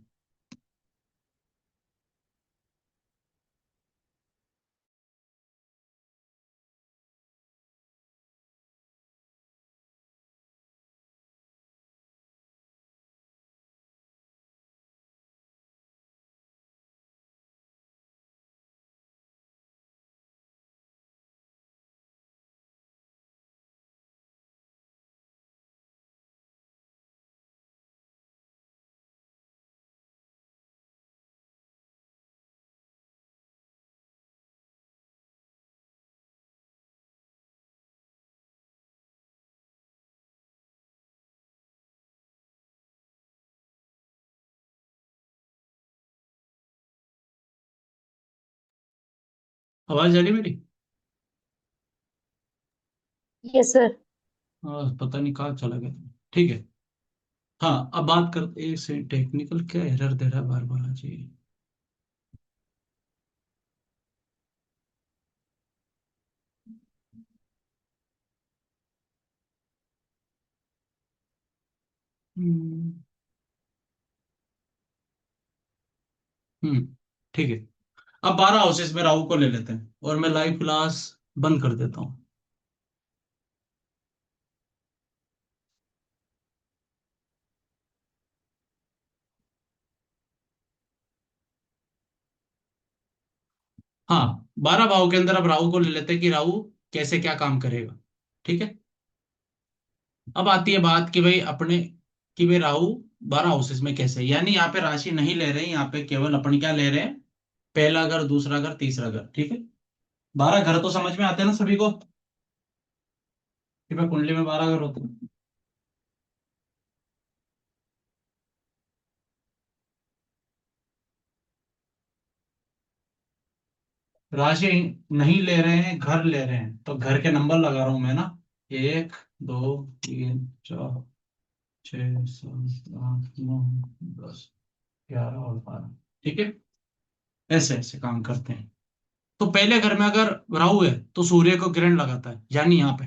आवाज आ रही मेरी? Yes sir. पता नहीं कहाँ चला गया। ठीक है। हाँ अब बात करते, एक से टेक्निकल क्या एरर दे रहा है बार बार जी। हम्म। हम्म, ठीक है। अब 12 हाउसेस में राहु को ले लेते हैं और मैं लाइव क्लास बंद कर देता हूँ। हाँ 12 भाव के अंदर अब राहु को ले लेते हैं कि राहु कैसे क्या काम करेगा। ठीक है। अब आती है बात कि भाई अपने, कि भाई राहु 12 हाउसेस में कैसे, यानी यहाँ पे राशि नहीं ले रहे हैं, यहाँ पे केवल अपन क्या ले रहे हैं, पहला घर, दूसरा घर, तीसरा घर। ठीक है। 12 घर तो समझ में आते हैं ना सभी को कि भाई कुंडली में 12 घर होते हैं। राशि नहीं ले रहे हैं, घर ले रहे हैं, तो घर के नंबर लगा रहा हूं मैं ना। 1 2 3 4 6 7 8 9 10 11 और 12। ठीक है। ऐसे ऐसे काम करते हैं। तो पहले घर में अगर राहु है तो सूर्य को ग्रहण लगाता है, यानी यहाँ पे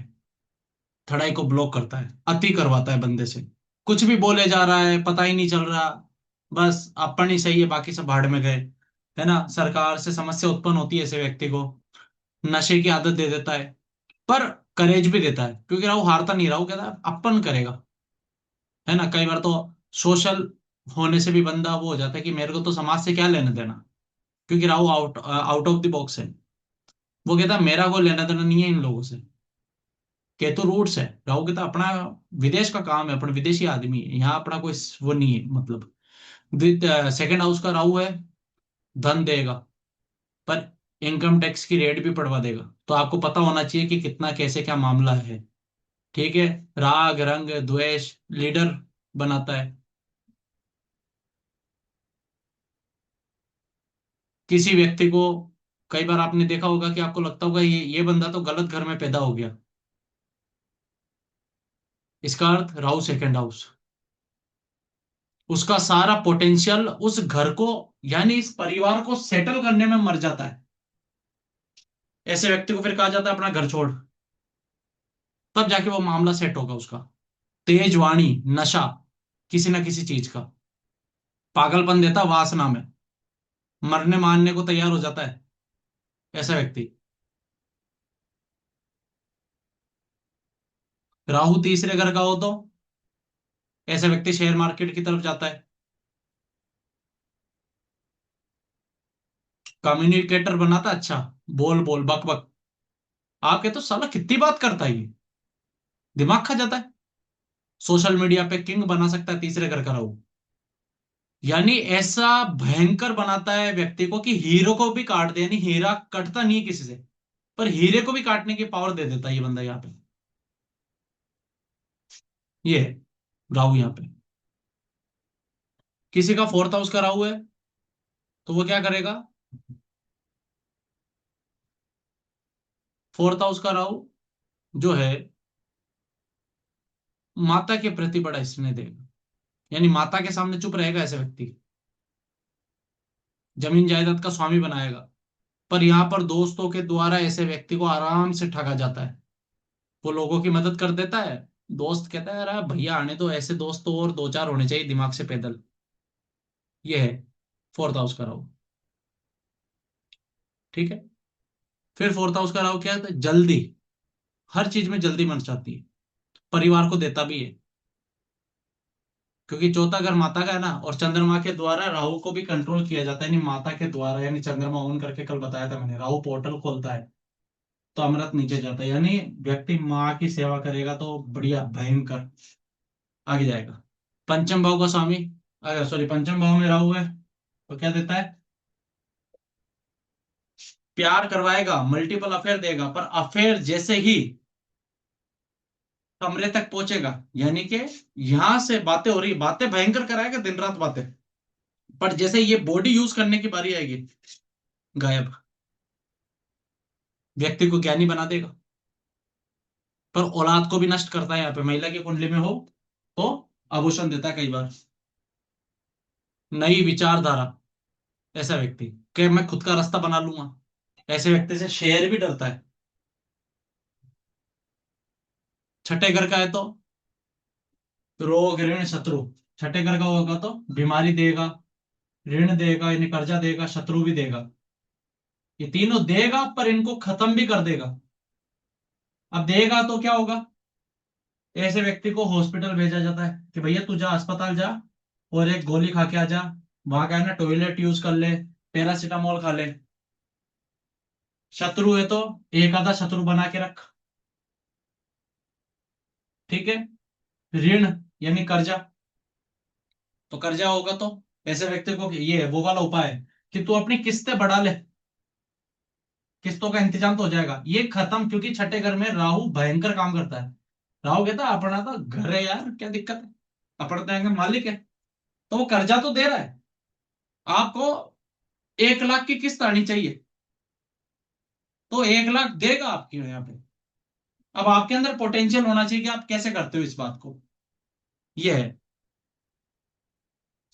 थड़ाई को ब्लॉक करता है, अति करवाता है बंदे से। कुछ भी बोले जा रहा है, पता ही नहीं चल रहा, बस अपन ही सही है बाकी सब भाड़ में गए, है ना। सरकार से समस्या उत्पन्न होती है ऐसे व्यक्ति को। नशे की आदत दे देता है, पर करेज भी देता है, क्योंकि राहु हारता नहीं, राहु कहता है अपन करेगा, है ना। कई बार तो सोशल होने से भी बंदा वो हो जाता है कि मेरे को तो समाज से क्या लेना देना, क्योंकि Rahu out out of the box है। वो कहता है मेरा कोई लेना देना नहीं है इन लोगों से। केतु रूट्स है, राहु कहता अपना विदेश का काम है, अपना विदेशी आदमी है, यहाँ अपना कोई वो नहीं है मतलब। सेकंड हाउस का राहु है, धन देगा, पर इनकम टैक्स की रेट भी पड़वा देगा। तो आपको पता होना चाहिए कि कितना कैसे क्या मामला है, ठीक है। राग रंग द्वेष लीडर बनाता है। किसी व्यक्ति को, कई बार आपने देखा होगा कि आपको लगता होगा ये बंदा तो गलत घर में पैदा हो गया, इसका अर्थ राहु सेकंड हाउस, उसका सारा पोटेंशियल उस घर को, यानी इस परिवार को सेटल करने में मर जाता है। ऐसे व्यक्ति को फिर कहा जाता है अपना घर छोड़, तब जाके वो मामला सेट होगा उसका। तेज वाणी, नशा किसी ना किसी चीज का, पागलपन देता वासना में, मरने मारने को तैयार हो जाता है ऐसा व्यक्ति। राहु तीसरे घर का हो तो ऐसा व्यक्ति शेयर मार्केट की तरफ जाता है, कम्युनिकेटर बनाता है, अच्छा बोल बोल बक बक। आप कहते हो साला कितनी बात करता है ये, दिमाग खा जाता है। सोशल मीडिया पे किंग बना सकता है तीसरे घर का राहु, यानी ऐसा भयंकर बनाता है व्यक्ति को कि हीरो को भी काट दे, यानी हीरा कटता नहीं है किसी से, पर हीरे को भी काटने की पावर दे देता है ये बंदा यहाँ पे। ये है राहु यहाँ पे। किसी का फोर्थ हाउस का राहु है तो वो क्या करेगा, फोर्थ हाउस का राहु जो है माता के प्रति बड़ा स्नेह देगा, यानी माता के सामने चुप रहेगा ऐसे व्यक्ति, जमीन जायदाद का स्वामी बनाएगा। पर यहाँ पर दोस्तों के द्वारा ऐसे व्यक्ति को आराम से ठगा जाता है। वो लोगों की मदद कर देता है, दोस्त कहता है अरे भैया आने दो, ऐसे दोस्त तो और दो चार होने चाहिए दिमाग से पैदल। ये है फोर्थ हाउस का राहु, ठीक है। फिर फोर्थ हाउस का राहु क्या है, जल्दी, हर चीज में जल्दी मच जाती है, परिवार को देता भी है, क्योंकि चौथा घर माता का है ना, और चंद्रमा के द्वारा राहु को भी कंट्रोल किया जाता है, यानी माता के द्वारा, यानी चंद्रमा ऑन करके कल बताया था मैंने, राहु पोर्टल खोलता है तो अमृत नीचे जाता है, यानी व्यक्ति माँ की सेवा करेगा तो बढ़िया भयंकर आगे जाएगा। पंचम भाव का स्वामी, अगर सॉरी पंचम भाव में राहु है तो क्या देता है, प्यार करवाएगा, मल्टीपल अफेयर देगा, पर अफेयर जैसे ही कमरे तक पहुंचेगा, यानी कि यहां से बातें हो रही, बातें भयंकर कराएगा दिन रात बातें, पर जैसे ये बॉडी यूज करने की बारी आएगी, गायब, व्यक्ति को ज्ञानी बना देगा। पर औलाद को भी नष्ट करता है, यहाँ पे महिला की कुंडली में हो तो आभूषण देता है कई बार, नई विचारधारा, ऐसा व्यक्ति कि मैं खुद का रास्ता बना लूंगा, ऐसे व्यक्ति से शेर भी डरता है। छठे घर का है तो रोग ऋण शत्रु, छठे घर का होगा तो बीमारी देगा, ऋण देगा यानी कर्जा देगा, शत्रु भी देगा, ये तीनों देगा पर इनको खत्म भी कर देगा। अब देगा तो क्या होगा, ऐसे व्यक्ति को हॉस्पिटल भेजा जाता है कि भैया तू जा अस्पताल जा और एक गोली खा के आ जा, वहां का है ना टॉयलेट यूज कर ले, पैरासीटामोल खा ले। शत्रु है तो एक आधा शत्रु बना के रख, ठीक है। ऋण यानी कर्जा, तो कर्जा होगा तो ऐसे व्यक्ति को ये वो वाला उपाय है कि तू अपनी किस्तें बढ़ा ले, किस्तों का इंतजाम तो हो जाएगा, ये खत्म, क्योंकि छठे घर में राहु भयंकर काम करता है। राहु कहता है अपना तो घर है यार, क्या दिक्कत है, अपना तो यहाँ मालिक है, तो वो कर्जा तो दे रहा है आपको, 1 लाख की किस्त आनी चाहिए तो 1 लाख देगा आपकी यहाँ पे। अब आपके अंदर पोटेंशियल होना चाहिए कि आप कैसे करते हो इस बात को, ये है।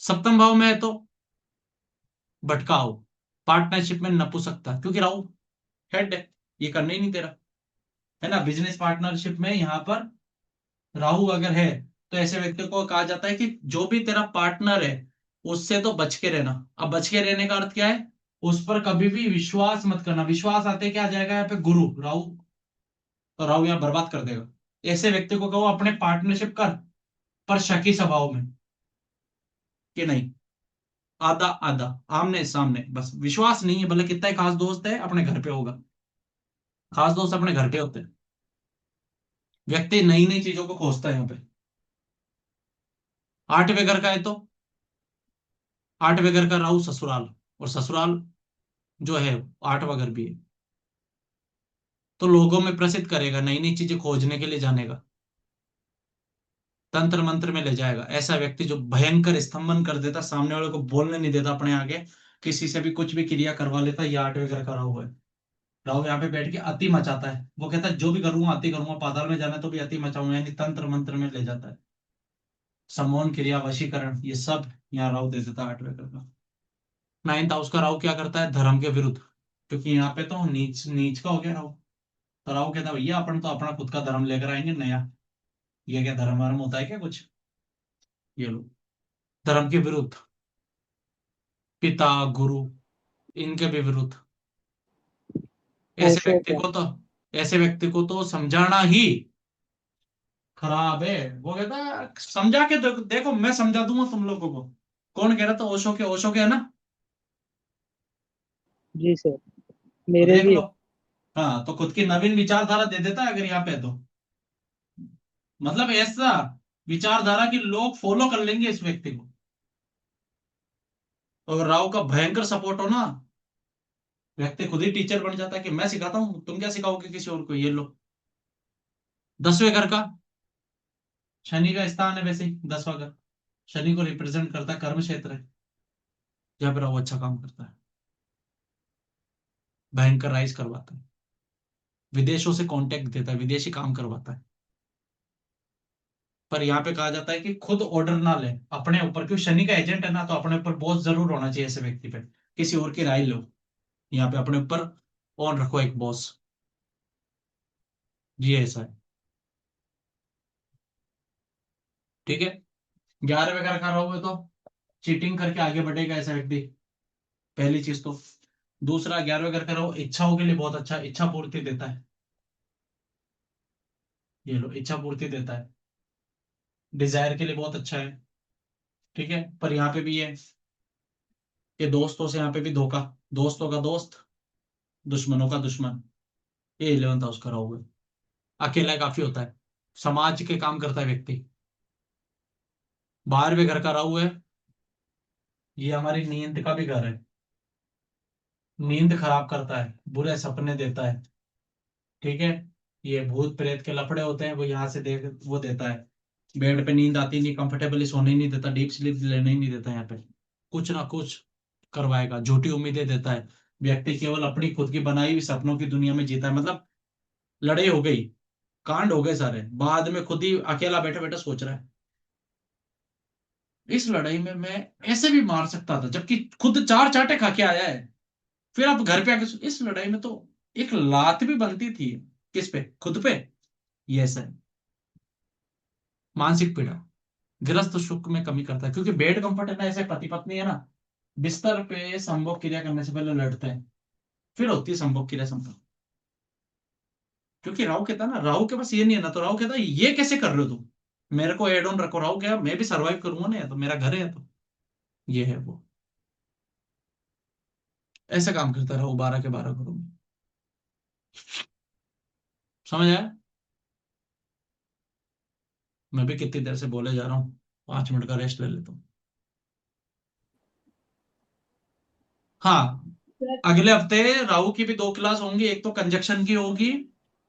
सप्तम भाव में है तो भटकाओ, पार्टनरशिप में नपुंसकता, क्योंकि राहु हेड है, ये करने ही नहीं दे रहा, है ना। बिजनेस पार्टनरशिप में यहाँ पर राहु अगर है तो ऐसे व्यक्ति को कहा जाता है कि जो भी तेरा पार्टनर है उससे तो बच के रहना। अब बच के रहने का अर्थ क्या है, उस पर कभी भी विश्वास मत करना। विश्वास आते क्या आ जाएगा यहाँ पे, गुरु राहु, तो राहु यहाँ बर्बाद कर देगा। ऐसे व्यक्ति को कहो अपने पार्टनरशिप कर, पर शकी स्वभाव में, कि नहीं, आधा आधा, आमने सामने, बस विश्वास नहीं है, भले कितना ही खास दोस्त है अपने घर पे होगा। खास दोस्त अपने घर पे होते हैं। व्यक्ति नई नई चीजों को खोजता है यहाँ पे। आठवें घर का है तो आठवें घर का राहु ससुराल, और ससुराल जो है आठवां घर भी है, तो लोगों में प्रसिद्ध करेगा, नई नई चीजें खोजने के लिए जानेगा, तंत्र मंत्र में ले जाएगा। ऐसा व्यक्ति जो भयंकर स्तंभन कर देता, सामने वाले को बोलने नहीं देता, अपने आगे किसी से भी कुछ भी क्रिया करवा लेता, ये आठवें घर का राहु है। राहु यहाँ पे बैठ के अति मचाता है, वो कहता है जो भी करूंगा अति करूंगा, पाताल में जाना है तो भी अति मचाऊंगा, यानी तंत्र मंत्र में ले जाता है। समोन क्रिया, वशीकरण, ये सब यहाँ राहु दे देता है आठवें घर का। नाइन्थ हाउस का राहु क्या करता है, धर्म के विरुद्ध, क्योंकि यहाँ पे तो नीच नीच का हो गया राहु। तो राहु कहता है भैया अपन तो अपना खुद का धर्म लेकर आएंगे नया, ये क्या धर्म वर्म होता है क्या कुछ, ये लो, धर्म के विरुद्ध, पिता गुरु इनके भी विरुद्ध। ऐसे ऐसे व्यक्ति क्या? को तो ऐसे व्यक्ति को तो समझाना ही खराब है। वो कहता है समझा के देखो, मैं समझा दूंगा तुम लोगों को। कौन कह रहा था, ओशो के है ना, जी सर, तो मेरे देख भी लो। है। हाँ, तो खुद की नवीन विचारधारा दे देता है अगर यहाँ पे है तो, मतलब ऐसा विचारधारा कि लोग फॉलो कर लेंगे इस व्यक्ति को। और राव का भयंकर सपोर्ट हो ना, व्यक्ति खुद ही टीचर बन जाता है कि मैं सिखाता हूँ, तुम क्या सिखाओगे किसी और को, ये लो। 10वें घर का शनि का स्थान है, वैसे ही 10वां घर शनि को रिप्रेजेंट करता है, कर्म क्षेत्र है, जहाँ पर वो अच्छा काम करता है, भयंकर राइज करवाता है, विदेशों से कांटेक्ट देता है, विदेशी काम करवाता है। पर यहाँ पे कहा जाता है कि खुद ऑर्डर ना ले अपने ऊपर, क्योंकि शनि का एजेंट है ना, तो अपने ऊपर बॉस जरूर होना चाहिए ऐसे व्यक्ति पे, किसी और की राय लो, यहाँ पे अपने ऊपर ऑन रखो एक बॉस, जी ऐसा है। ठीक है। 11वें घर का रहोगे तो चीटिंग करके आगे बढ़ेगा ऐसा व्यक्ति, पहली चीज तो। दूसरा, 11वें घर का रहो इच्छाओं के लिए बहुत अच्छा, इच्छा पूर्ति देता है, ये लो, इच्छा पूर्ति देता है, डिजायर के लिए बहुत अच्छा है। ठीक है, पर यहाँ पे भी है कि दोस्तों से यहाँ पे भी धोखा, दोस्तों का दोस्त दुश्मनों का दुश्मन, ये 11th हाउस का राहु है। अकेला काफी होता है, समाज के काम करता है व्यक्ति। 12वें घर का राहु है, ये हमारी नींद का भी घर है, नींद खराब करता है, बुरे सपने देता है। ठीक है, ये भूत प्रेत के लफड़े होते हैं, वो यहाँ से देख वो देता है। बेड पे नींद आती नहीं, कंफर्टेबली सोने ही नहीं देता, डीप स्लीप लेने ही नहीं देता, यहाँ पे कुछ ना कुछ करवाएगा, झूठी उम्मीदें देता है। व्यक्ति केवल अपनी खुद की बनाई हुई सपनों की दुनिया में जीता है, मतलब लड़ाई हो गई, कांड हो गए सारे, बाद में खुद ही अकेला बैठे बैठे सोच रहा है इस लड़ाई में मैं ऐसे भी मार सकता था, जबकि खुद चार चाटे खा के आया है। फिर आप घर पे आके इस लड़ाई में तो एक लात भी बनती थी, किस पे, खुद पे। ये ऐसा है, मानसिक पीड़ा, गृहस्थ सुख में कमी करता है, क्योंकि बेड कंफर्ट है ना, ऐसे पति पत्नी है ना, बिस्तर पे संभोग क्रिया करने से पहले लड़ते हैं, फिर होती है संभोग क्रिया संभोग। क्योंकि राहु कहता है ना, राहु के पास ये नहीं है ना, तो राहु कहता है ये कैसे कर रहे हो तुम, मेरे को एड ऑन रखो। राहु क्या, मैं भी सर्वाइव करूंगा ना, या तो मेरा घर है, तो ये है वो, ऐसा काम करता है राहु 12 के 12 घरों में। समझ आया। मैं भी कितनी देर से बोले जा रहा हूँ, 5 मिनट का रेस्ट ले लेता हूँ। हाँ, अगले हफ्ते राहु की भी 2 क्लास होंगी, एक तो कंजक्शन की होगी,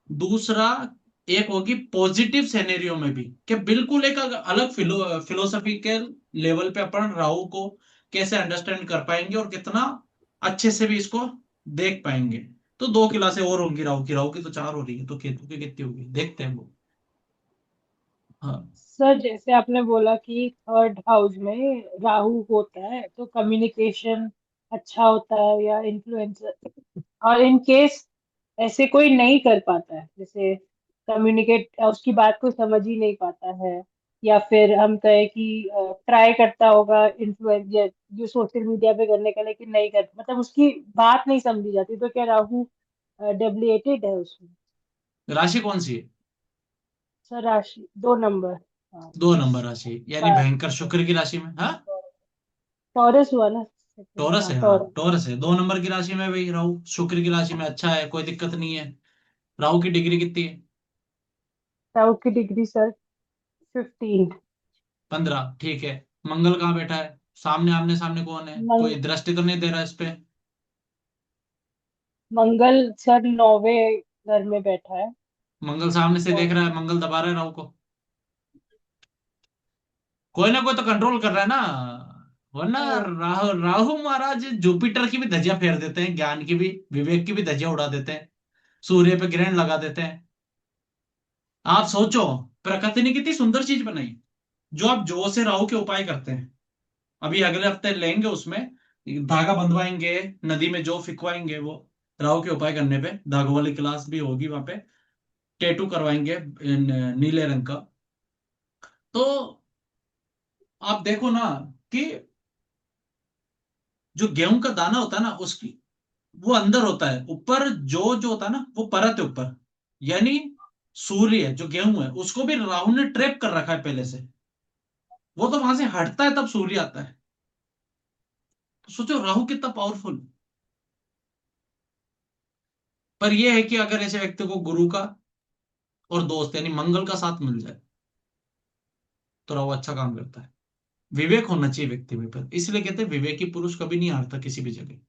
दूसरा एक होगी पॉजिटिव सेनेरियो में भी, कि बिल्कुल एक अलग फिलोसफिकल लेवल पे अपन राहु को कैसे अंडरस्टैंड कर पाएंगे और कितना अच्छे से भी इसको देख पाएंगे। तो 2 क्लासें और होंगी राहु की, तो 4 हो रही है, तो केतु की कितनी होगी देखते हैं वो। हाँ, सर जैसे आपने बोला कि थर्ड हाउस में राहु होता है तो कम्युनिकेशन अच्छा होता है या इन्फ्लुएंसर, और इन केस ऐसे कोई नहीं कर पाता है, जैसे कम्युनिकेट, उसकी बात को समझ ही नहीं पाता है, या फिर हम कहें कि ट्राई करता होगा इन्फ्लुएंस या जो सोशल मीडिया पे करने का, लेकिन नहीं कर, मतलब उसकी बात नहीं समझी जाती, तो क्या राहु डेबिलिटेड है उसमें? राशि कौन सी है? सर राशि 2 नंबर। हाँ, 2 नंबर राशि यानी हाँ, भयंकर शुक्र की राशि में। हाँ, टॉरस हुआ ना सेकंड? टॉरस हाँ, है। हाँ, टॉरस। टॉरस है, 2 नंबर की राशि में भाई राहु शुक्र की राशि में अच्छा है, कोई दिक्कत नहीं है। राहु की डिग्री कितनी है? राहु की डिग्री सर 15। 15, ठीक है। मंगल कहाँ बैठा है? सामने, आमने सामने कौन है? कोई दृष्टि तो नहीं दे रहा इस पे? मंगल सर 9वें घर में बैठा है। मंगल सामने से देख और रहा है, मंगल दबा रहा है राहु को। कोई ना कोई तो कंट्रोल कर रहा है ना, वरना हाँ, राहु राहु महाराज जुपिटर की भी धज्जियां फेर देते हैं, ज्ञान की भी, विवेक की भी धज्जियां उड़ा देते हैं, सूर्य पे ग्रहण लगा देते हैं। आप सोचो, प्रकृति ने कितनी सुंदर चीज बनाई, जो आप जो से राहु के उपाय करते हैं। अभी अगले हफ्ते लेंगे उसमें, धागा बंधवाएंगे, नदी में जो फिकवाएंगे वो, राहु के उपाय करने पे धागों वाली क्लास भी होगी वहां पे। टेटू करवाएंगे नीले रंग का। तो आप देखो ना कि जो गेहूं का दाना होता है ना, उसकी वो अंदर होता है, ऊपर जो होता है ना वो परत है ऊपर, यानी सूर्य जो गेहूं है उसको भी राहु ने ट्रैप कर रखा है पहले से। वो तो वहां से हटता है तब सूर्य आता है। तो सोचो राहु कितना पावरफुल। पर यह है कि अगर ऐसे व्यक्ति को गुरु का और दोस्त यानी मंगल का साथ मिल जाए तो राहु अच्छा काम करता है। विवेक होना चाहिए व्यक्ति में, पर इसलिए कहते हैं विवेकी पुरुष कभी नहीं हारता किसी भी जगह।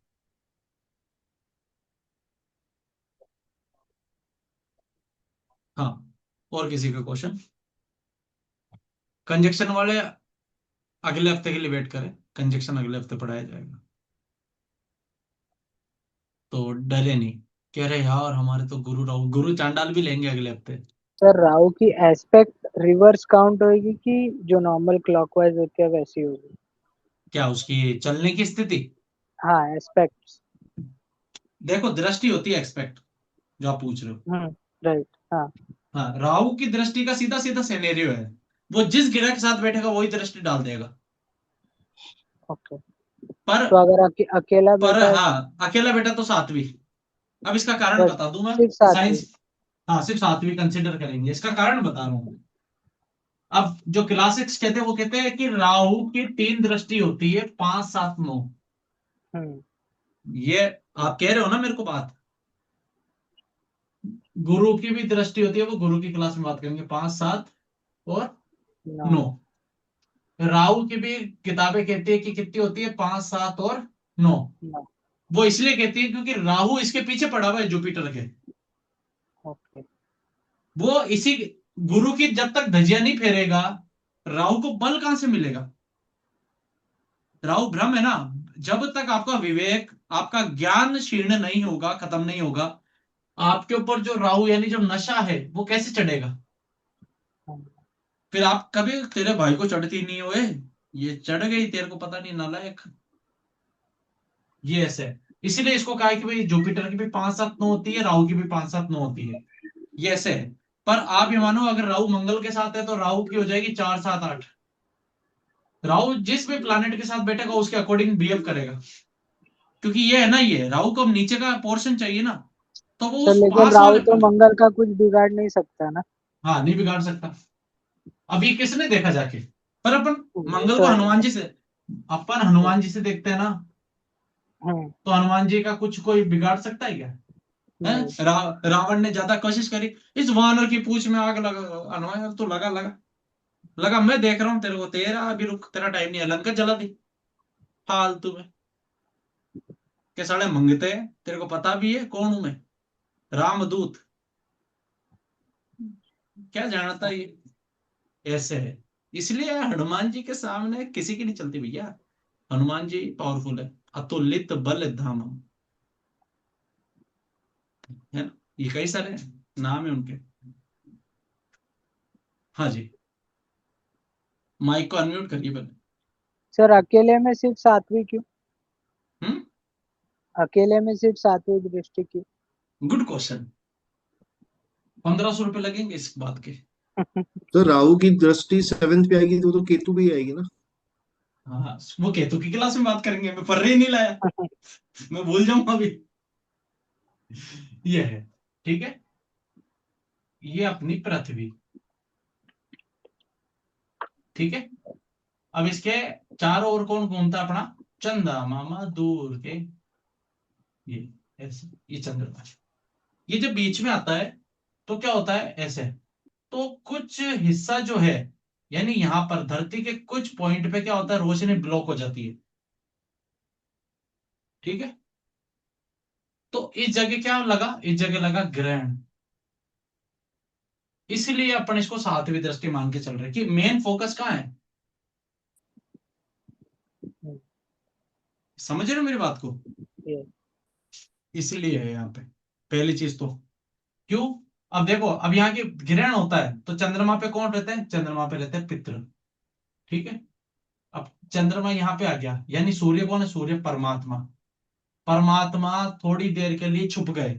हाँ, और किसी का क्वेश्चन? कंजक्शन वाले अगले हफ्ते के लिए वेट करें, कंजक्शन अगले हफ्ते पढ़ाया जाएगा, तो डरे नहीं। कह रहे यार हमारे तो गुरु राहु, गुरु चांडाल भी लेंगे अगले हफ्ते। सर राहु की एस्पेक्ट रिवर्स काउंट होगी कि जो नॉर्मल क्लॉकवाइज होती है वैसी होगी? क्या उसकी चलने की स्थिति? हाँ, एस्पेक्ट। देखो, दृष्टि होती है एक्सपेक्ट, जो आप पूछ रहे हो। राइट, हाँ। हाँ, राहु की दृष्टि का सीधा सीधा सिनेरियो है, वो जिस ग्रह के साथ बैठेगा वही दृष्टि डाल देगा। ओके। पर तो अगर अकेला बैठा है तो? हाँ, अकेला बेटा तो सातवीं। अब इसका कारण बस बता दूं मैं। सिर्फ सातवीं? साइंस, हाँ सिर्फ सातवीं कंसिडर करेंगे, इसका कारण बता रहा हूँ। अब जो क्लासिक्स कहते हैं वो कहते हैं कि राहु की 3 दृष्टि होती है, 5, 7, 9। हम्म। ये आप कह रहे हो ना मेरे को बात। गुरु की भी दृष्टि होती है, वो गुरु की क्लास में बात करेंगे, 5, 7 और नौ। 9। राहु की भी किताबें कहती है कि कितनी होती है, 5, 7 और 9। नौ। वो इसलिए कहती है क्योंकि राहु इसके पीछे पड़ा हुआ है जुपिटर के। ओके। वो इसी, गुरु की जब तक धज्जियां नहीं फेरेगा, राहु को बल कहां से मिलेगा? राहु भ्रम है ना। जब तक आपका विवेक, आपका ज्ञान क्षीण नहीं होगा, खत्म नहीं होगा, आपके ऊपर जो राहु यानी जो नशा है वो कैसे चढ़ेगा? हाँ। फिर आप कभी, तेरे भाई को चढ़ती नहीं हुए, ये चढ़ गई तेरे को पता नहीं, नालायक। ये ऐसे है। इसीलिए इसको कहा है कि भाई जुपिटर की भी 5, 7, 9 होती है, राहु की भी 5, 7, 9 होती है। ये ऐसे है। पर आप ये मानो, अगर राहु मंगल के साथ है तो राहु की हो जाएगी 4, 7, 8। राहु जिस भी प्लैनेट के साथ बैठेगा उसके अकॉर्डिंग बिहेव करेगा, क्योंकि ये है ना, ये राहु को अब नीचे का पोर्शन चाहिए ना, तो वो सर उस लेकिन पास राहु वाले तो पर। मंगल का कुछ बिगाड़ नहीं सकता ना? हाँ, नहीं बिगाड़ सकता। अब ये किसने देखा जाके? पर अपन वो मंगल तो को है। हनुमान जी से, अपन हनुमान जी से देखते हैं ना, हम्म। तो हनुमान जी का कुछ कोई बिगाड़ सकता है क्या? नहीं। है? रावण ने ज्यादा कोशिश करी, इस वानर की पूंछ में आग लगा, हनुमान तो लगा लगा लगा, मैं देख रहा हूँ तेरे को, तेरा अभी रुक, तेरा टाइम नहीं है, लंका जला दी फालतू में। के साले मंगते हैं, तेरे को पता भी है कौन हूं मैं, रामदूत। क्या जानता ये, ऐसे है। इसलिए हनुमान जी के सामने किसी की नहीं चलती भैया। हनुमान जी पावरफुल है, अतुलित बल धामम, है ना। ये कई सारे नाम है उनके। हाँ जी, माइक को अनम्यूट करिए पहले। सर अकेले में सिर्फ सातवीं क्यों? हम्म। अकेले में सिर्फ सातवीं दृष्टि क्यों? Good question. 1500 रुपये लगेंगे इस बात के। तो राहु की दृष्टि 7th पे आएगी तो केतु भी आएगी ना। हाँ, वो केतु की क्लास में बात करेंगे, मैं पढ़ ही नहीं लाया, मैं भूल जाऊंगा अभी। ये है, ठीक है, ये अपनी पृथ्वी, ठीक है। अब इसके चारों ओर कौन घूमता है? अपना चंदा मामा दूर के, ये ऐसे, ये चंद्रमा, ये जब बीच में आता है तो क्या होता है? ऐसे। तो कुछ हिस्सा जो है, यानी यहां पर धरती के कुछ पॉइंट पे क्या होता है? रोशनी ब्लॉक हो जाती है, ठीक है। तो इस जगह क्या लगा? इस जगह लगा ग्रहण। इसलिए अपन इसको सातवीं दृष्टि मान के चल रहे हैं कि मेन फोकस कहाँ है। समझ रहे हो मेरी बात को? Yes. इसलिए है यहाँ पे पहली चीज तो। क्यों? अब देखो, अब यहाँ की ग्रहण होता है तो चंद्रमा पे कौन रहते हैं? चंद्रमा पे रहते हैं पितृ, ठीक है। अब चंद्रमा यहाँ पे आ गया, यानी सूर्य कौन है? सूर्य परमात्मा। परमात्मा थोड़ी देर के लिए छुप गए,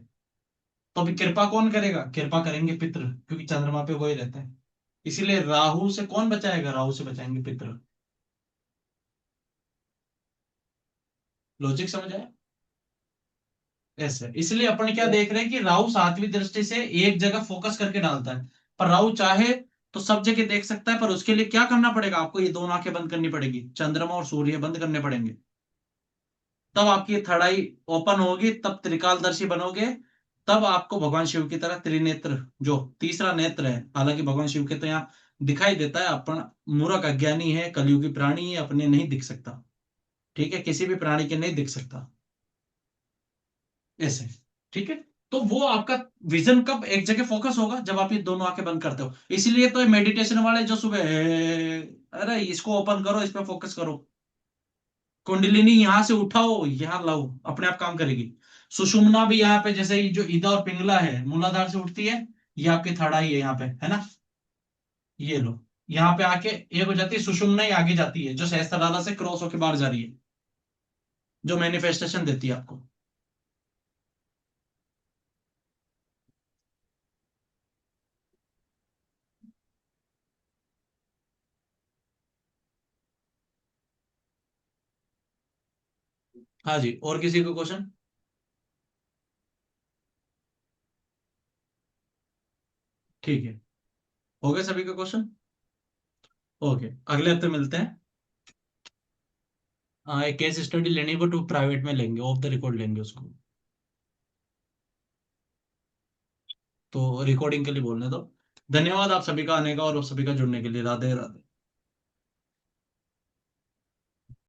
तो अभी कृपा कौन करेगा? कृपा करेंगे पितृ, क्योंकि चंद्रमा पे वही रहते हैं। इसीलिए राहु से कौन बचाएगा? राहु से बचाएंगे पितृ। लॉजिक समझ आया? ऐसे इसलिए अपन क्या Yes. देख रहे हैं कि राहु सातवीं दृष्टि से एक जगह फोकस करके डालता है। पर राहु चाहे तो सब जगह देख सकता है, पर उसके लिए क्या करना पड़ेगा? आपको ये दोनों आंखें बंद करनी पड़ेगी, चंद्रमा और सूर्य बंद करने पड़ेंगे, तब आपकी थर्ड आई ओपन होगी, तब त्रिकालदर्शी बनोगे। तब आपको भगवान शिव की तरह त्रिनेत्र, जो तीसरा नेत्र है, हालांकि भगवान शिव के तो यहाँ दिखाई देता है, अपन मूर्ख अज्ञानी है, कलयुगी प्राणी है, अपने नहीं दिख सकता, ठीक है, किसी भी प्राणी के नहीं दिख सकता, ऐसे, ठीक है। तो वो आपका विजन कब एक जगह फोकस होगा? जब आप ये दोनों आंखें बंद करते हो। इसलिए तो मेडिटेशन वाले जो सुबह अरे इसको ओपन करो, इस पे फोकस करो, कुंडलिनी यहां से उठाओ, यहां लाओ, अपने आप काम करेगी। सुषुम्ना भी यहाँ पे, जैसे ये जो ईदा और पिंगला है मूलाधार से उठती है, ये आपकी थर्ड आई है यहाँ पे, है ना, ये लो, यहाँ पे आके एक हो जाती है, सुषुम्ना ही आगे जाती है, जो सहस्त्रधारा से क्रॉस होके बाहर जा रही है, जो मैनिफेस्टेशन देती है आपको। हाँ जी, और किसी को क्वेश्चन? ठीक है, हो गए सभी का क्वेश्चन? ओके, अगले हफ्ते मिलते हैं। हाँ, एक केस स्टडी लेनी को तो प्राइवेट में लेंगे, ऑफ द रिकॉर्ड लेंगे उसको, तो रिकॉर्डिंग के लिए बोलने दो। धन्यवाद आप सभी का आने का और सभी का जुड़ने के लिए। राधे राधे।